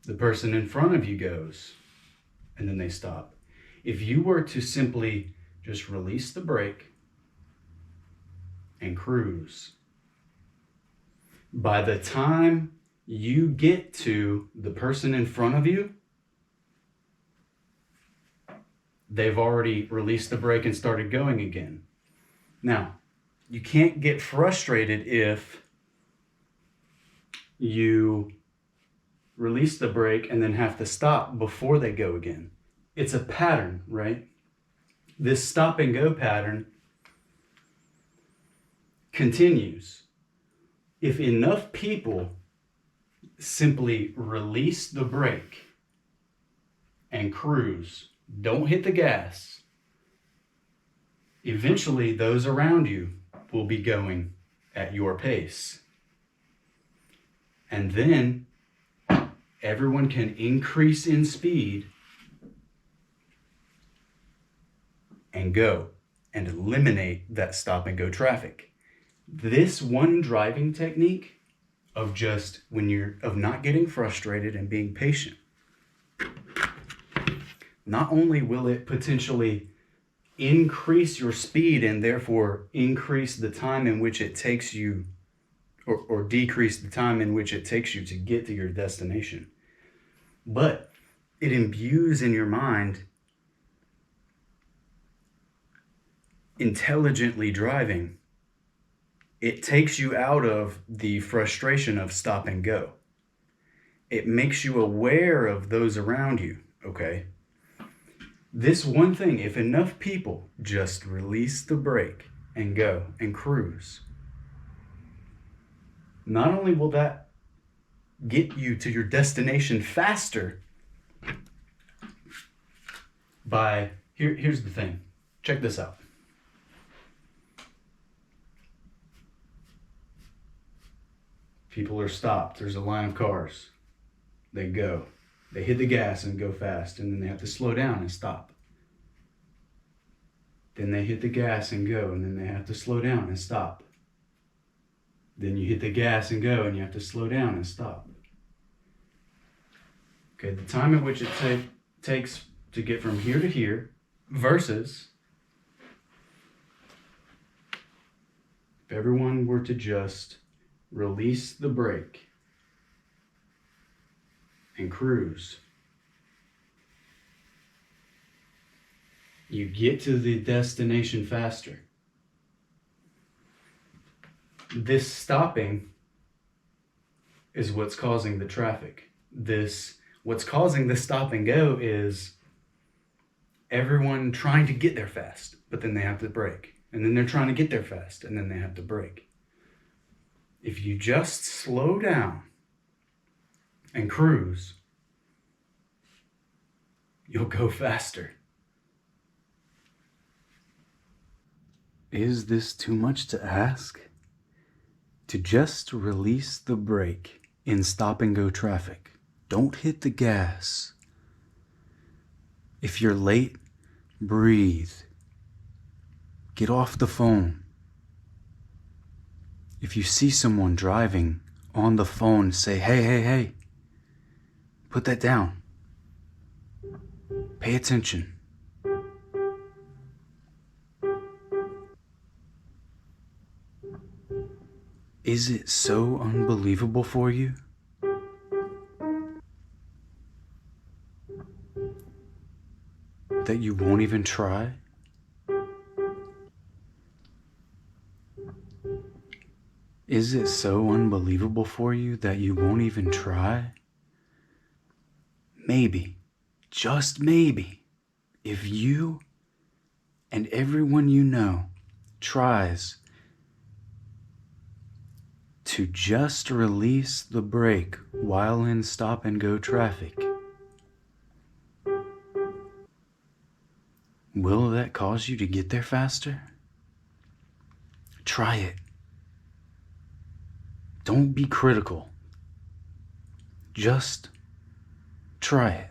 The person in front of you goes, and then they stop. If you were to simply just release the brake and cruise, by the time you get to the person in front of you, they've already released the brake and started going again. Now, you can't get frustrated if you release the brake and then have to stop before they go again. It's a pattern, right? This stop and go pattern continues. If enough people simply release the brake and cruise, don't hit the gas, eventually those around you will be going at your pace. And then everyone can increase in speed and go and eliminate that stop and go traffic. This one driving technique of just of not getting frustrated and being patient, not only will it potentially increase your speed and therefore increase the time in which it takes you, or decrease the time in which it takes you to get to your destination, but it imbues in your mind intelligently driving. It takes you out of the frustration of stop and go. It makes you aware of those around you, okay? This one thing, if enough people just release the brake and go and cruise, not only will that get you to your destination faster by, here's the thing, check this out. People are stopped, there's a line of cars. They go. They hit the gas and go fast, and then they have to slow down and stop. Then they hit the gas and go, and then they have to slow down and stop. Then you hit the gas and go, and you have to slow down and stop. Okay, the time at which it takes to get from here to here versus if everyone were to just release the brake and cruise, you get to the destination faster. This stopping is what's causing the traffic. What's causing the stop and go is everyone trying to get there fast, but then they have to brake. And then they're trying to get there fast, and then they have to brake. If you just slow down and cruise, you'll go faster. Is this too much to ask? To just release the brake in stop and go traffic. Don't hit the gas. If you're late, breathe. Get off the phone. If you see someone driving on the phone, say, hey, hey, hey. Put that down. Pay attention. Is it so unbelievable for you? That you won't even try? Is it so unbelievable for you that you won't even try? Maybe, just maybe, if you and everyone you know tries to just release the brake while in stop and go traffic, will that cause you to get there faster? Try it. Don't be critical. Just try it.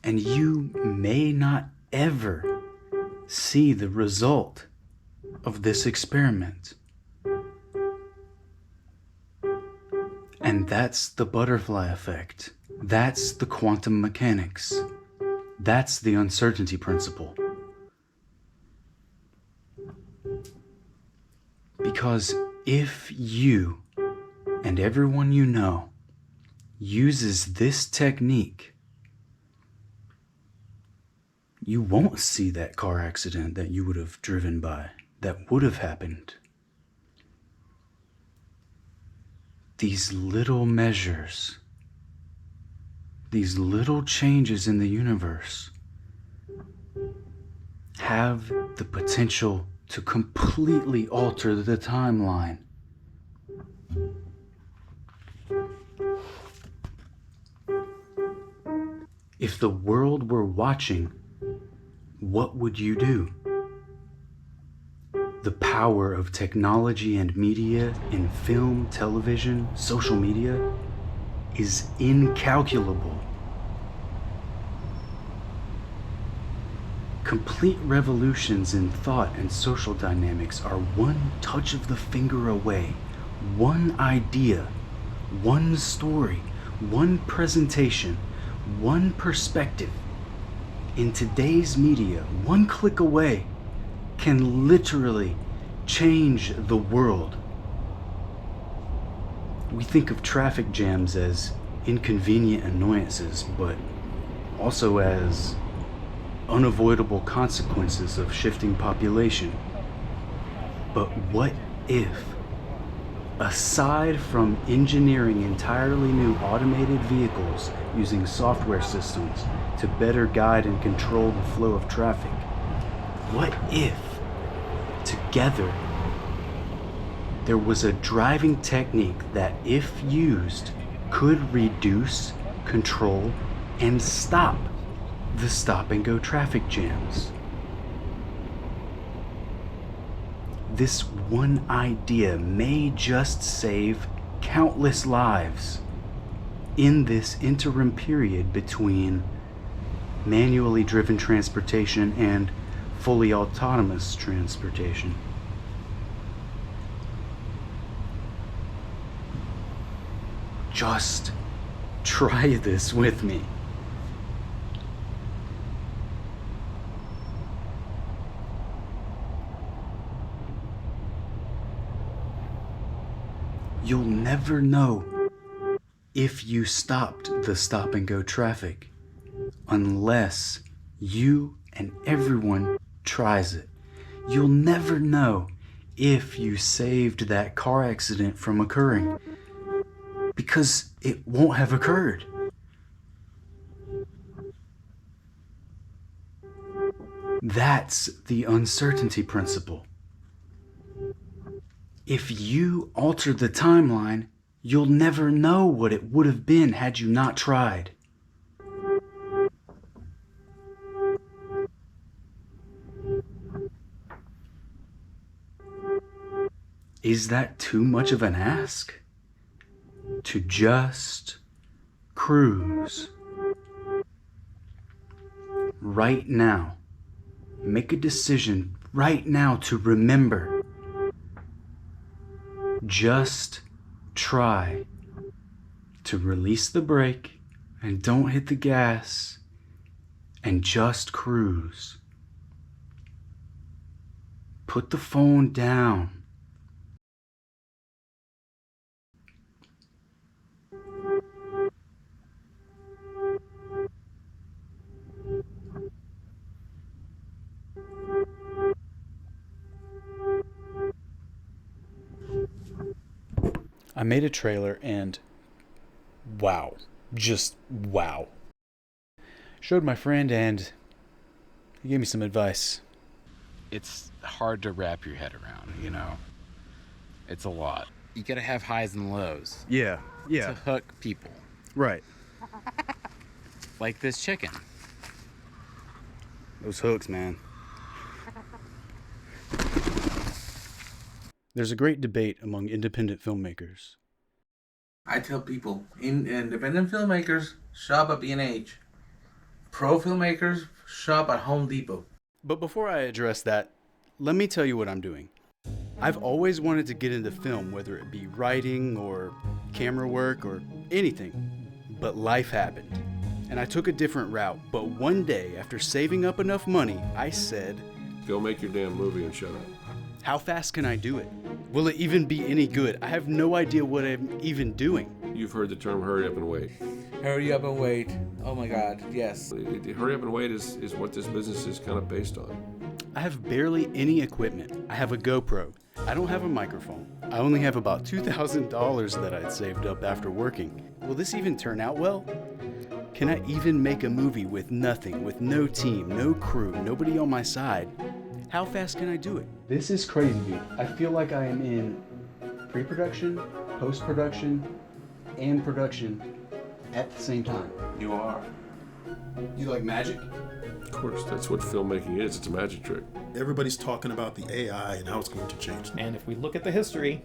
And you may not ever see the result of this experiment. And that's the butterfly effect. That's the quantum mechanics. That's the uncertainty principle. Because if you and everyone you know uses this technique, you won't see that car accident that you would have driven by, that would have happened. These little measures, these little changes in the universe have the potential to completely alter the timeline. If the world were watching, what would you do? The power of technology and media in film, television, social media is incalculable. Complete revolutions in thought and social dynamics are one touch of the finger away, one idea, one story, one presentation, one perspective. In today's media, one click away can literally change the world. We think of traffic jams as inconvenient annoyances, but also as unavoidable consequences of shifting population. But what if, aside from engineering entirely new automated vehicles using software systems to better guide and control the flow of traffic, what if, together, there was a driving technique that, if used, could reduce, control, and stop the stop-and-go traffic jams? This one idea may just save countless lives in this interim period between manually driven transportation and fully autonomous transportation. Just try this with me. You'll never know if you stopped the stop-and-go traffic unless you and everyone tries it. You'll never know if you saved that car accident from occurring because it won't have occurred. That's the uncertainty principle. If you alter the timeline, you'll never know what it would have been had you not tried. Is that too much of an ask? To just cruise. Right now. Make a decision right now to remember. Just try to release the brake and don't hit the gas and just cruise. Put the phone down. I made a trailer and wow, just wow. Showed my friend and he gave me some advice. It's hard to wrap your head around, you know? It's a lot. You gotta have highs and lows. Yeah. To hook people. Right. Like this chicken. Those hooks, man. There's a great debate among independent filmmakers. I tell people, independent filmmakers shop at B&H. Pro filmmakers shop at Home Depot. But before I address that, let me tell you what I'm doing. I've always wanted to get into film, whether it be writing or camera work or anything. But life happened, and I took a different route. But one day, after saving up enough money, I said, "Go make your damn movie and shut up." How fast can I do it? Will it even be any good? I have no idea what I'm even doing. You've heard the term hurry up and wait. Hurry up and wait. Oh my God, yes. Hurry up and wait is what this business is kind of based on. I have barely any equipment. I have a GoPro. I don't have a microphone. I only have about $2,000 that I'd saved up after working. Will this even turn out well? Can I even make a movie with nothing, with no team, no crew, nobody on my side? How fast can I do it? This is crazy, dude. I feel like I am in pre-production, post-production, and production at the same time. You are. You like magic? Of course, that's what filmmaking is. It's a magic trick. Everybody's talking about the AI and how it's going to change. And if we look at the history,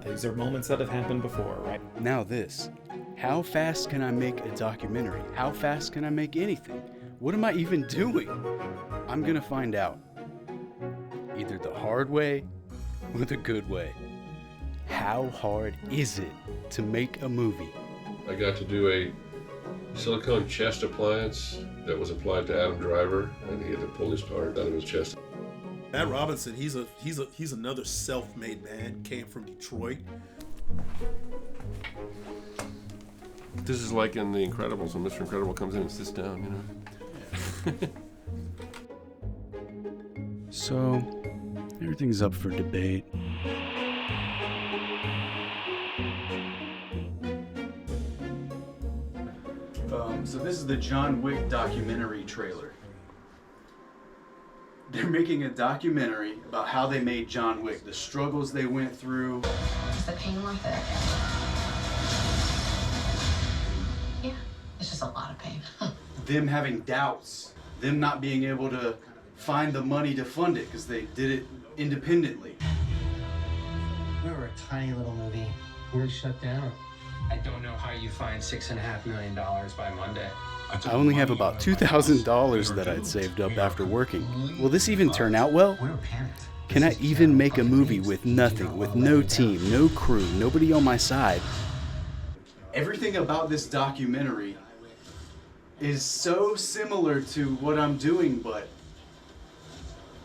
these are moments that have happened before, right? Now this. How fast can I make a documentary? How fast can I make anything? What am I even doing? I'm gonna find out. Either the hard way or the good way. How hard is it to make a movie? I got to do a silicone chest appliance that was applied to Adam Driver, and he had to pull his part out of his chest. Matt Robinson, he's another self-made man. Came from Detroit. This is like in The Incredibles when Mr. Incredible comes in and sits down, you know. So, everything's up for debate. So this is the John Wick documentary trailer. They're making a documentary about how they made John Wick, the struggles they went through. Is the pain worth it? Yeah, it's just a lot of pain. Them having doubts, them not being able to find the money to fund it because they did it independently. We were a tiny little movie. We're shut down. I don't know how you find $6.5 million by Monday. I only have about $2,000 that I'd saved up after working. Will this even turn out well? Can I even make a movie with nothing, with no team, no crew, nobody on my side? Everything about this documentary is so similar to what I'm doing, but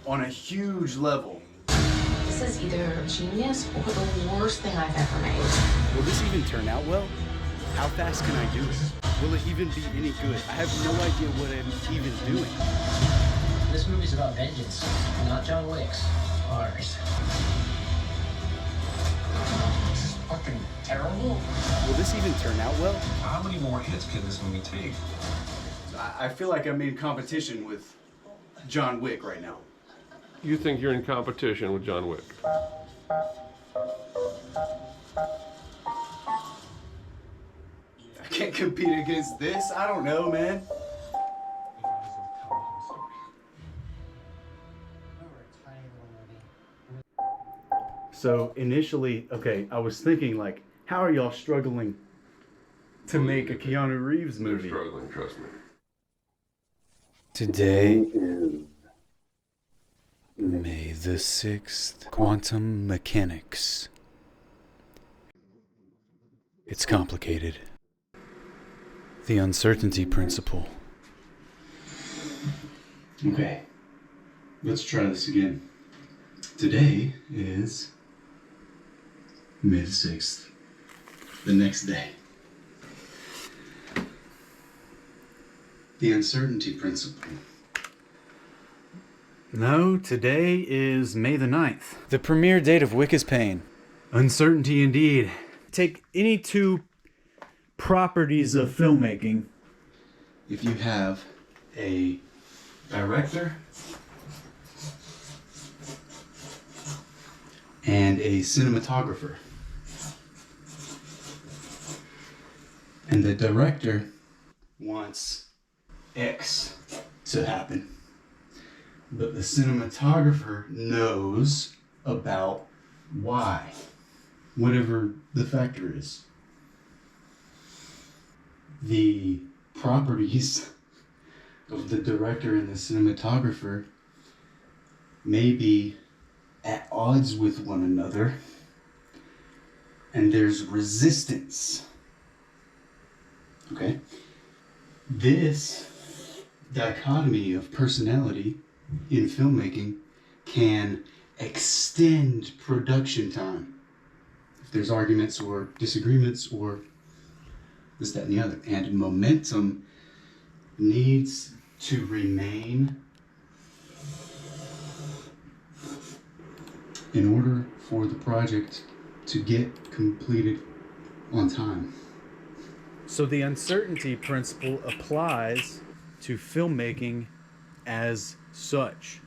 on a huge level. This is either genius or the worst thing I've ever made. Will this even turn out well? How fast can I do it? Will it even be any good? I have no idea what I'm even doing. This movie's about vengeance, not John Wick's. Ours. This is fucking terrible. Will this even turn out well? How many more hits can this movie take? I feel like I'm in competition with John Wick right now. You think you're in competition with John Wick? I can't compete against this. I don't know, man. So initially, okay, I was thinking like, how are y'all struggling to make a Keanu Reeves movie? They're struggling, trust me. Today is May the 6th. Quantum mechanics. It's complicated. The uncertainty principle. Okay, let's try this again. Today is May the 6th. The next day. The uncertainty principle. No, today is May the 9th. The premiere date of Wick is Pain. Uncertainty indeed. Take any two properties of filmmaking. If you have a director and a cinematographer, and the director wants X to happen, but the cinematographer knows about Y, whatever the factor is. The properties of the director and the cinematographer may be at odds with one another, and there's resistance. Okay? This dichotomy of personality in filmmaking can extend production time if there's arguments or disagreements or this, that, and the other. And momentum needs to remain in order for the project to get completed on time. So the uncertainty principle applies to filmmaking as such.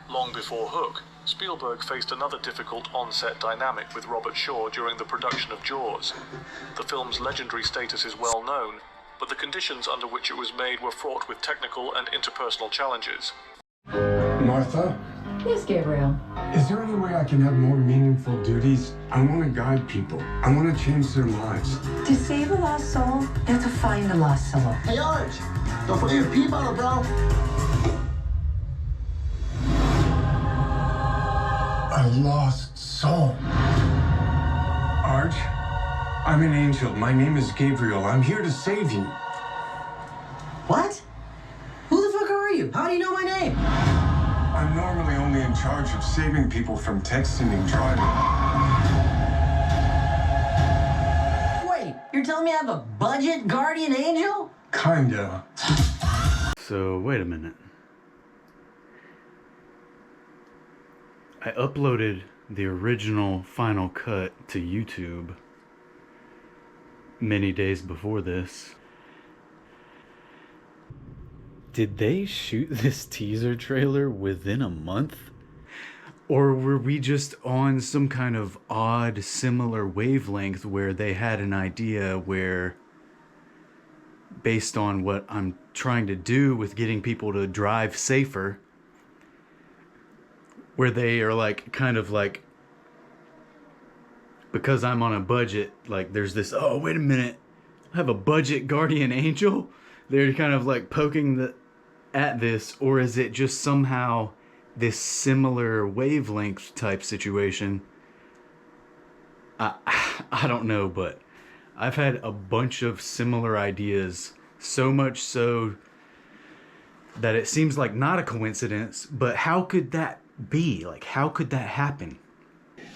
Long before Hook, Spielberg faced another difficult on-set dynamic with Robert Shaw during the production of Jaws. The film's legendary status is well known, but the conditions under which it was made were fraught with technical and interpersonal challenges. Martha, Yes, Gabriel. is there any way I can have more meaningful duties? I want to guide people. I want to change their lives. To save a lost soul, you have to find a lost soul. Hey, Arch, don't forget your pee bottle, bro. A lost soul. Arch, I'm an angel. My name is Gabriel. I'm here to save you. What? Who the fuck are you? How do you know my name? I'm normally only in charge of saving people from texting and driving. Wait, you're telling me I have a budget guardian angel? Kinda. So, wait a minute. I uploaded the original Final Cut to YouTube many days before this. Did they shoot this teaser trailer within a month? Or were we just on some kind of odd, similar wavelength where they had an idea where, based on what I'm trying to do with getting people to drive safer, where they are like, kind of like, because I'm on a budget, like there's this, oh, wait a minute, I have a budget guardian angel? They're kind of like poking at this, or is it just somehow this similar wavelength type situation? I don't know, but I've had a bunch of similar ideas, so much so that it seems like not a coincidence, but how could that be? Like, how could that happen?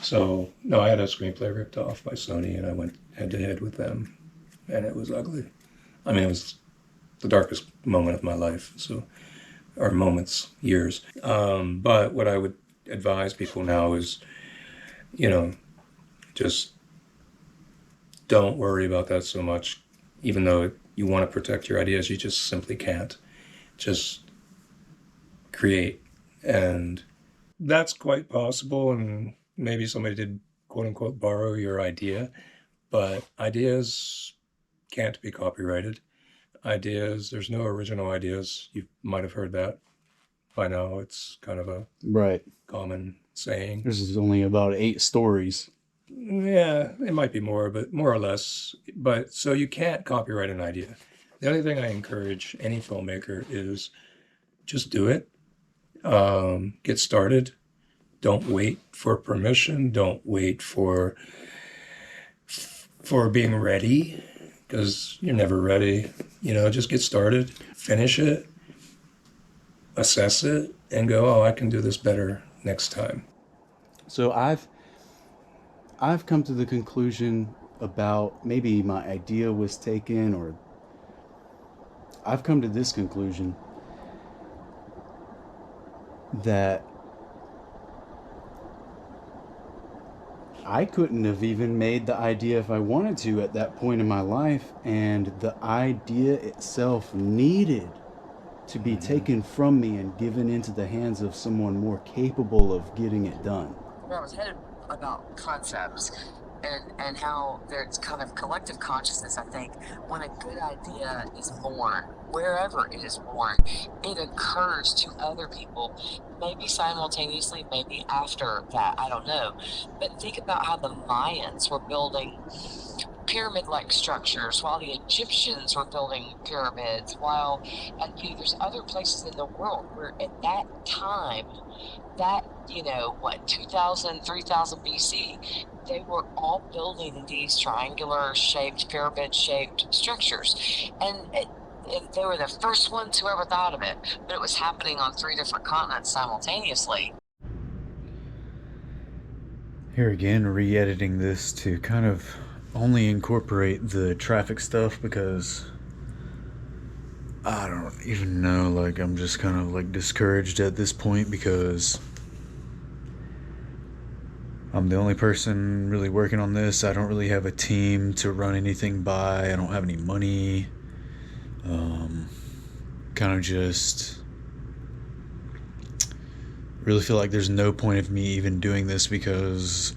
So, no, I had a screenplay ripped off by Sony, and I went head-to-head with them, and it was ugly. I mean, it was the darkest moment of my life, or moments, years. But what I would advise people now is, just don't worry about that so much. Even though you want to protect your ideas, you just simply can't. Just create. And that's quite possible, and maybe somebody did, quote unquote, borrow your idea, but ideas can't be copyrighted. Ideas, there's no original ideas. You might have heard that by now. It's kind of a common saying. This is only about 8 stories. Yeah, it might be more, but more or less. But so you can't copyright an idea. The only thing I encourage any filmmaker is just do it. Get started. Don't wait for permission. Don't wait for being ready, because you're never ready. Just get started, finish it, assess it, and go, oh, I can do this better next time. So I've come to the conclusion about, maybe my idea was taken, or I've come to this conclusion that I couldn't have even made the idea if I wanted to at that point in my life, and the idea itself needed to be taken from me and given into the hands of someone more capable of getting it done. Where I was headed about concepts and how there's kind of collective consciousness. I think when a good idea is born, wherever it is born, it occurs to other people, maybe simultaneously, maybe after that, I don't know. But think about how the Mayans were building pyramid-like structures, while the Egyptians were building pyramids, while there's other places in the world where at that time, that 2000, 3000 BC, they were all building these triangular-shaped, pyramid-shaped structures, and they were the first ones who ever thought of it, but it was happening on 3 different continents simultaneously. Here again, re-editing this to kind of only incorporate the traffic stuff, because I don't even know, like, I'm just kind of like discouraged at this point, because I'm the only person really working on this. I don't really have a team to run anything by. I don't have any money. Kind of just really feel like there's no point of me even doing this, because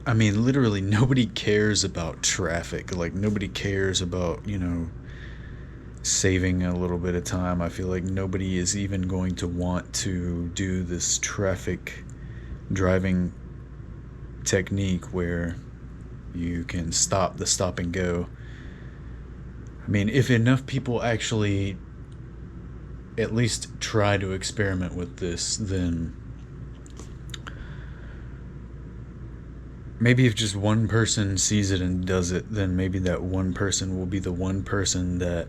I mean, literally nobody cares about traffic. Like, nobody cares about, saving a little bit of time. I feel like nobody is even going to want to do this traffic driving technique where you can stop the stop and go. I mean, if enough people actually at least try to experiment with this, then maybe if just one person sees it and does it, then maybe that one person will be the one person that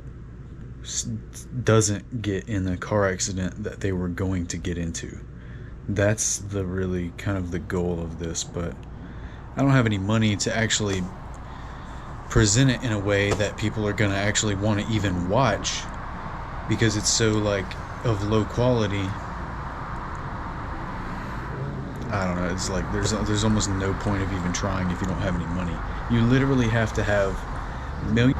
doesn't get in the car accident that they were going to get into. That's the really kind of the goal of this, but I don't have any money to actually present it in a way that people are going to actually want to even watch, because it's so of low quality. I don't know, it's like there's almost no point of even trying if you don't have any money. You literally have to have millions.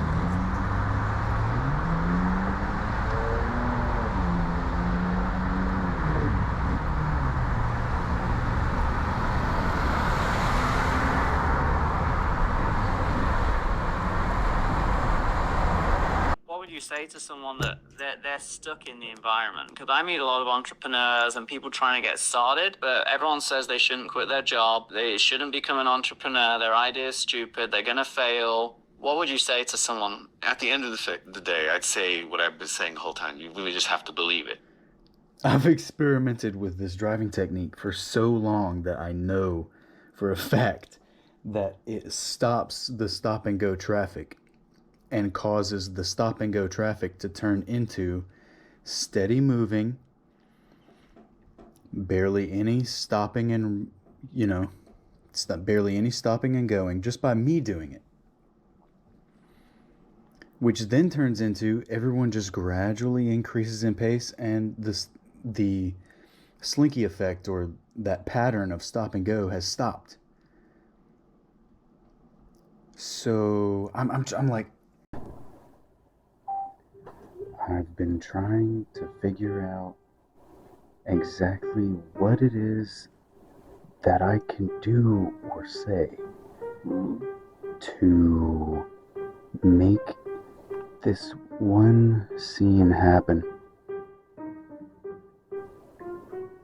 You say to someone that they're stuck in the environment? Because I meet a lot of entrepreneurs and people trying to get started, but everyone says they shouldn't quit their job, they shouldn't become an entrepreneur, their idea is stupid, they're gonna fail. What would you say to someone? At the end of the day, I'd say what I've been saying the whole time. You really just have to believe it. I've experimented with this driving technique for so long that I know for a fact that it stops the stop and go traffic and causes the stop and go traffic to turn into steady moving, barely any stopping and, it's not barely any stopping and going, just by me doing it. Which then turns into everyone just gradually increases in pace, and the slinky effect, or that pattern of stop and go, has stopped. So I'm like, I've been trying to figure out exactly what it is that I can do or say to make this one scene happen.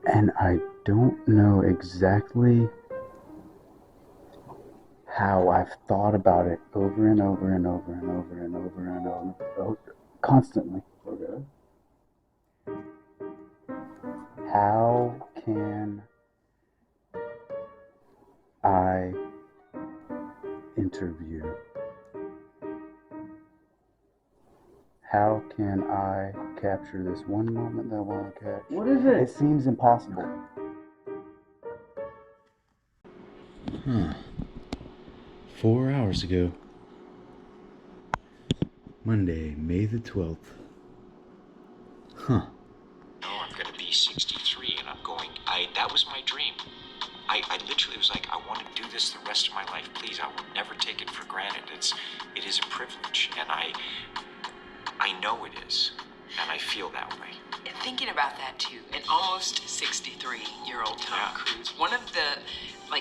And I don't know exactly how. I've thought about it over and over and over and over and over and over, constantly. Okay. How can I interview? How can I capture this one moment that I want to catch? What is it? It seems impossible. 4 hours ago. Monday, May the 12th. No, I'm going to be 63 and that was my dream. I literally was like, I want to do this the rest of my life. Please, I will never take it for granted. It is a privilege, and I know it is, and I feel that way. Thinking about that too, an almost 63-year-old Tom Cruise, one of the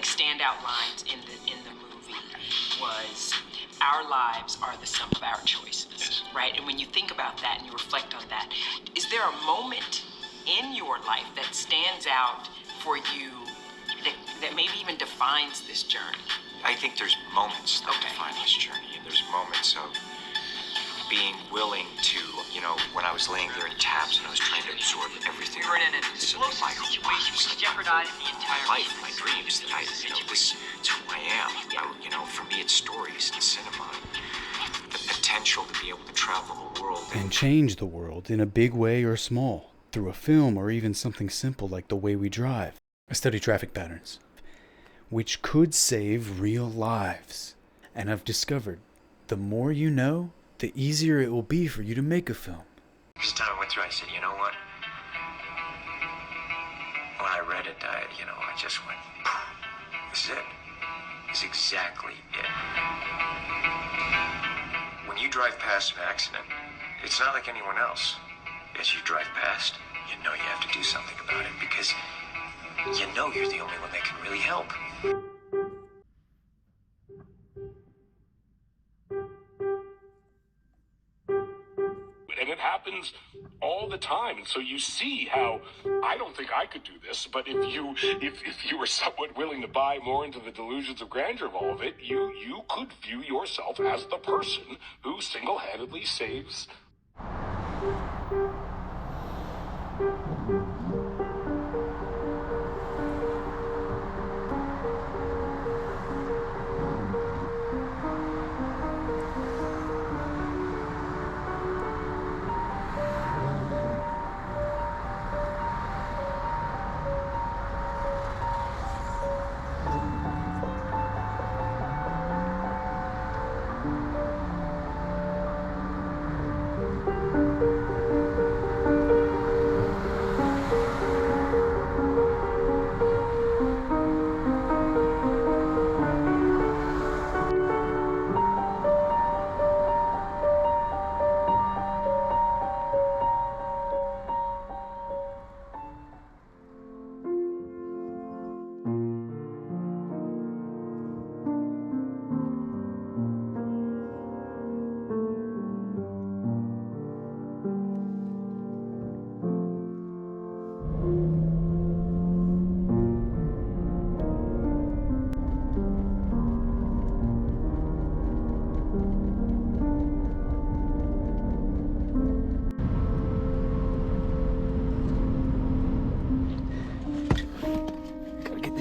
standout lines in the movie was, "Our lives are the sum of our choices," right? And when you think about that and you reflect on that, is there a moment in your life that stands out for you that maybe even defines this journey? I think there's moments that define this journey, and there's moments of being willing to, when I was laying there in taps and I was trying to absorb everything. You were in an explosive situation which jeopardized the entire my life, my dreams, that this is who I am. For me, it's stories and cinema. The potential to be able to travel the world and change the world in a big way or small, through a film or even something simple like the way we drive. I study traffic patterns, which could save real lives. And I've discovered, the more you know, the easier it will be for you to make a film. Every time I went through, I said, you know what? When I read it, I just went, this is it. This is exactly it. When you drive past an accident, it's not like anyone else. As you drive past, you know you have to do something about it, because you know you're the only one that can really help. happens all the time. And so you see how I don't think I could do this, but if you were somewhat willing to buy more into the delusions of grandeur of all of it, you could view yourself as the person who single-handedly saves.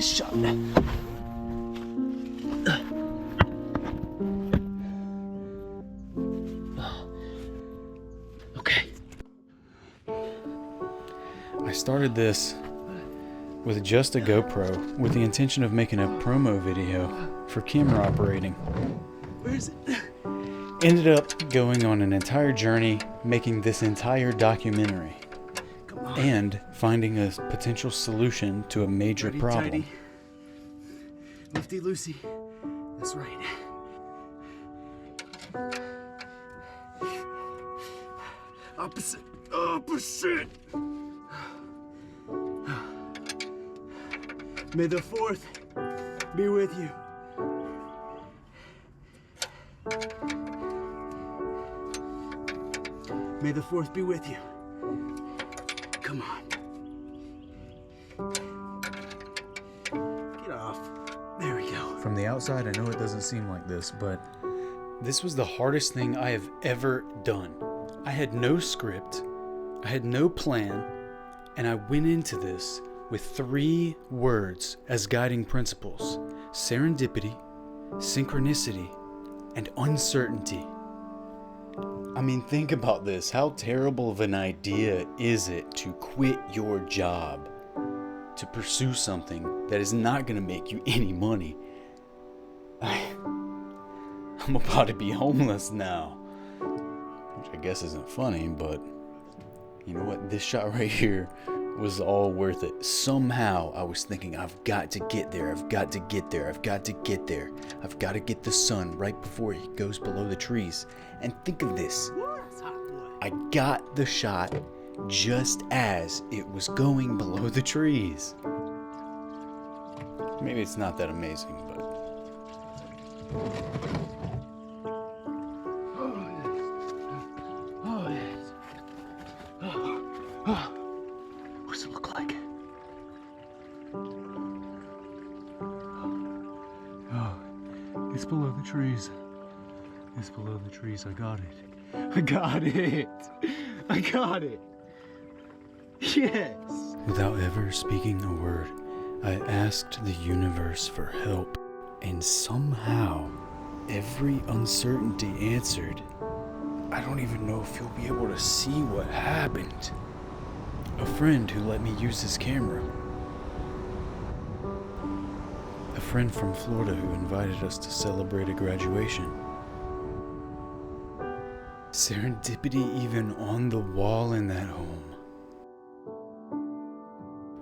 Shot. Okay. I started this with just a GoPro with the intention of making a promo video for camera operating. Where is it? Ended up going on an entire journey making this entire documentary and finding a potential solution to a major problem. Tighty. Lifty loosey. That's right. Opposite. May the 4th be with you. May the 4th be with you. Come on. Get off. There we go. From the outside, I know it doesn't seem like this, but this was the hardest thing I have ever done. I had no script, I had no plan, and I went into this with 3 words as guiding principles: serendipity, synchronicity, and uncertainty. I mean, think about this. How terrible of an idea is it to quit your job to pursue something that is not going to make you any money? I'm about to be homeless now, which I guess isn't funny, but you know what? This shot right here was all worth it. Somehow I was thinking, I've got to get there. I've got to get there. I've got to get there. I've got to get the sun right before it goes below the trees. And think of this. I got the shot just as it was going below the trees. Maybe it's not that amazing, but... What's it look like? Oh, it's below the trees. It's below the trees. I got it. I got it. I got it. Yes. Without ever speaking a word, I asked the universe for help, and somehow every uncertainty answered. I don't even know if you'll be able to see what happened. A friend who let me use his camera. A friend from Florida who invited us to celebrate a graduation. Serendipity even on the wall in that home.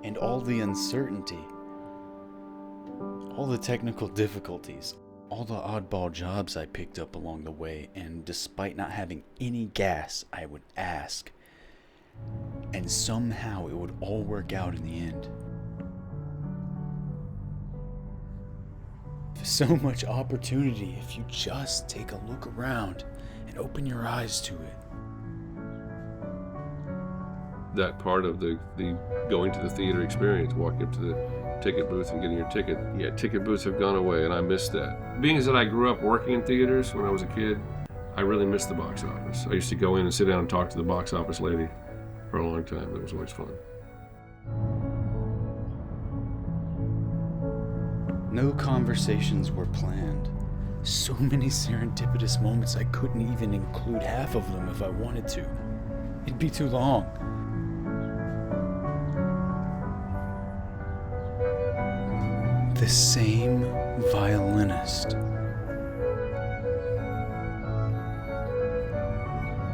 And all the uncertainty, all the technical difficulties, all the oddball jobs I picked up along the way, and despite not having any gas, I would ask. And somehow it would all work out in the end. So much opportunity if you just take a look around and open your eyes to it. that part of the going to the theater experience, walking up to the ticket booth and getting your ticket. Yeah, ticket booths have gone away, and I miss that. Being as that I grew up working in theaters when I was a kid, I really miss the box office. I used to go in and sit down and talk to the box office lady for a long time. That was always fun. No conversations were planned. So many serendipitous moments I couldn't even include half of them if I wanted to. It'd be too long. The same violinist.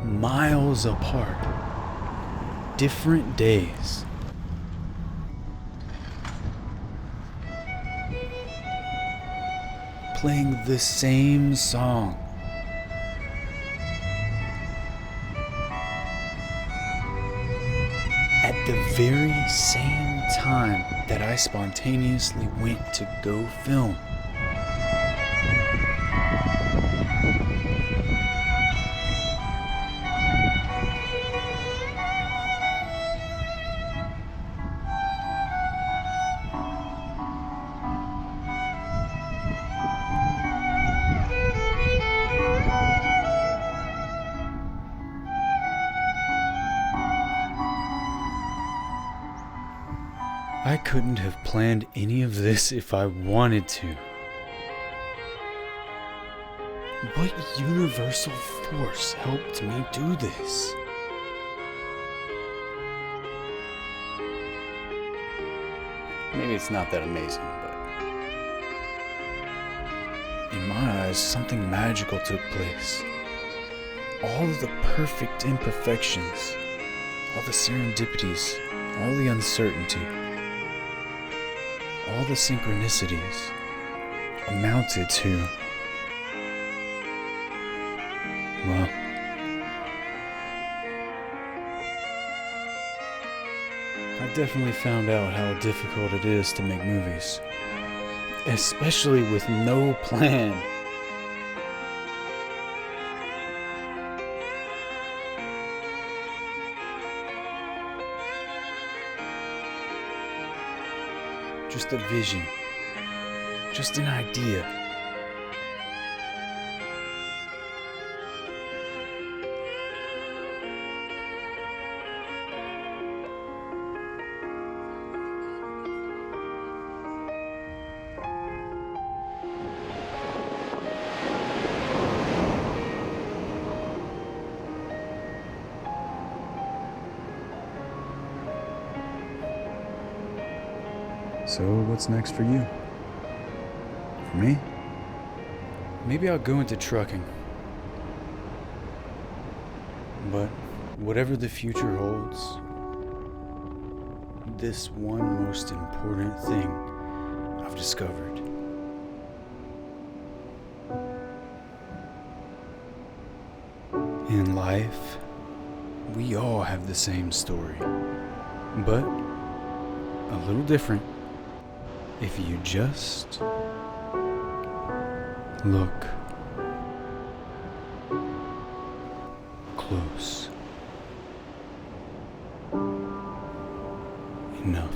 Miles apart. Different days. Playing the same song. At the very same time that I spontaneously went to go film. I couldn't have planned any of this if I wanted to. What universal force helped me do this? Maybe it's not that amazing, but in my eyes, something magical took place. All of the perfect imperfections, all the serendipities, all the uncertainty, all the synchronicities amounted to, well, I definitely found out how difficult it is to make movies, especially with no plan. Just a vision, just an idea. So what's next for you? For me? Maybe I'll go into trucking. But whatever the future holds, this one most important thing I've discovered. In life, we all have the same story, but a little different. If you just look close enough.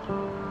Bye.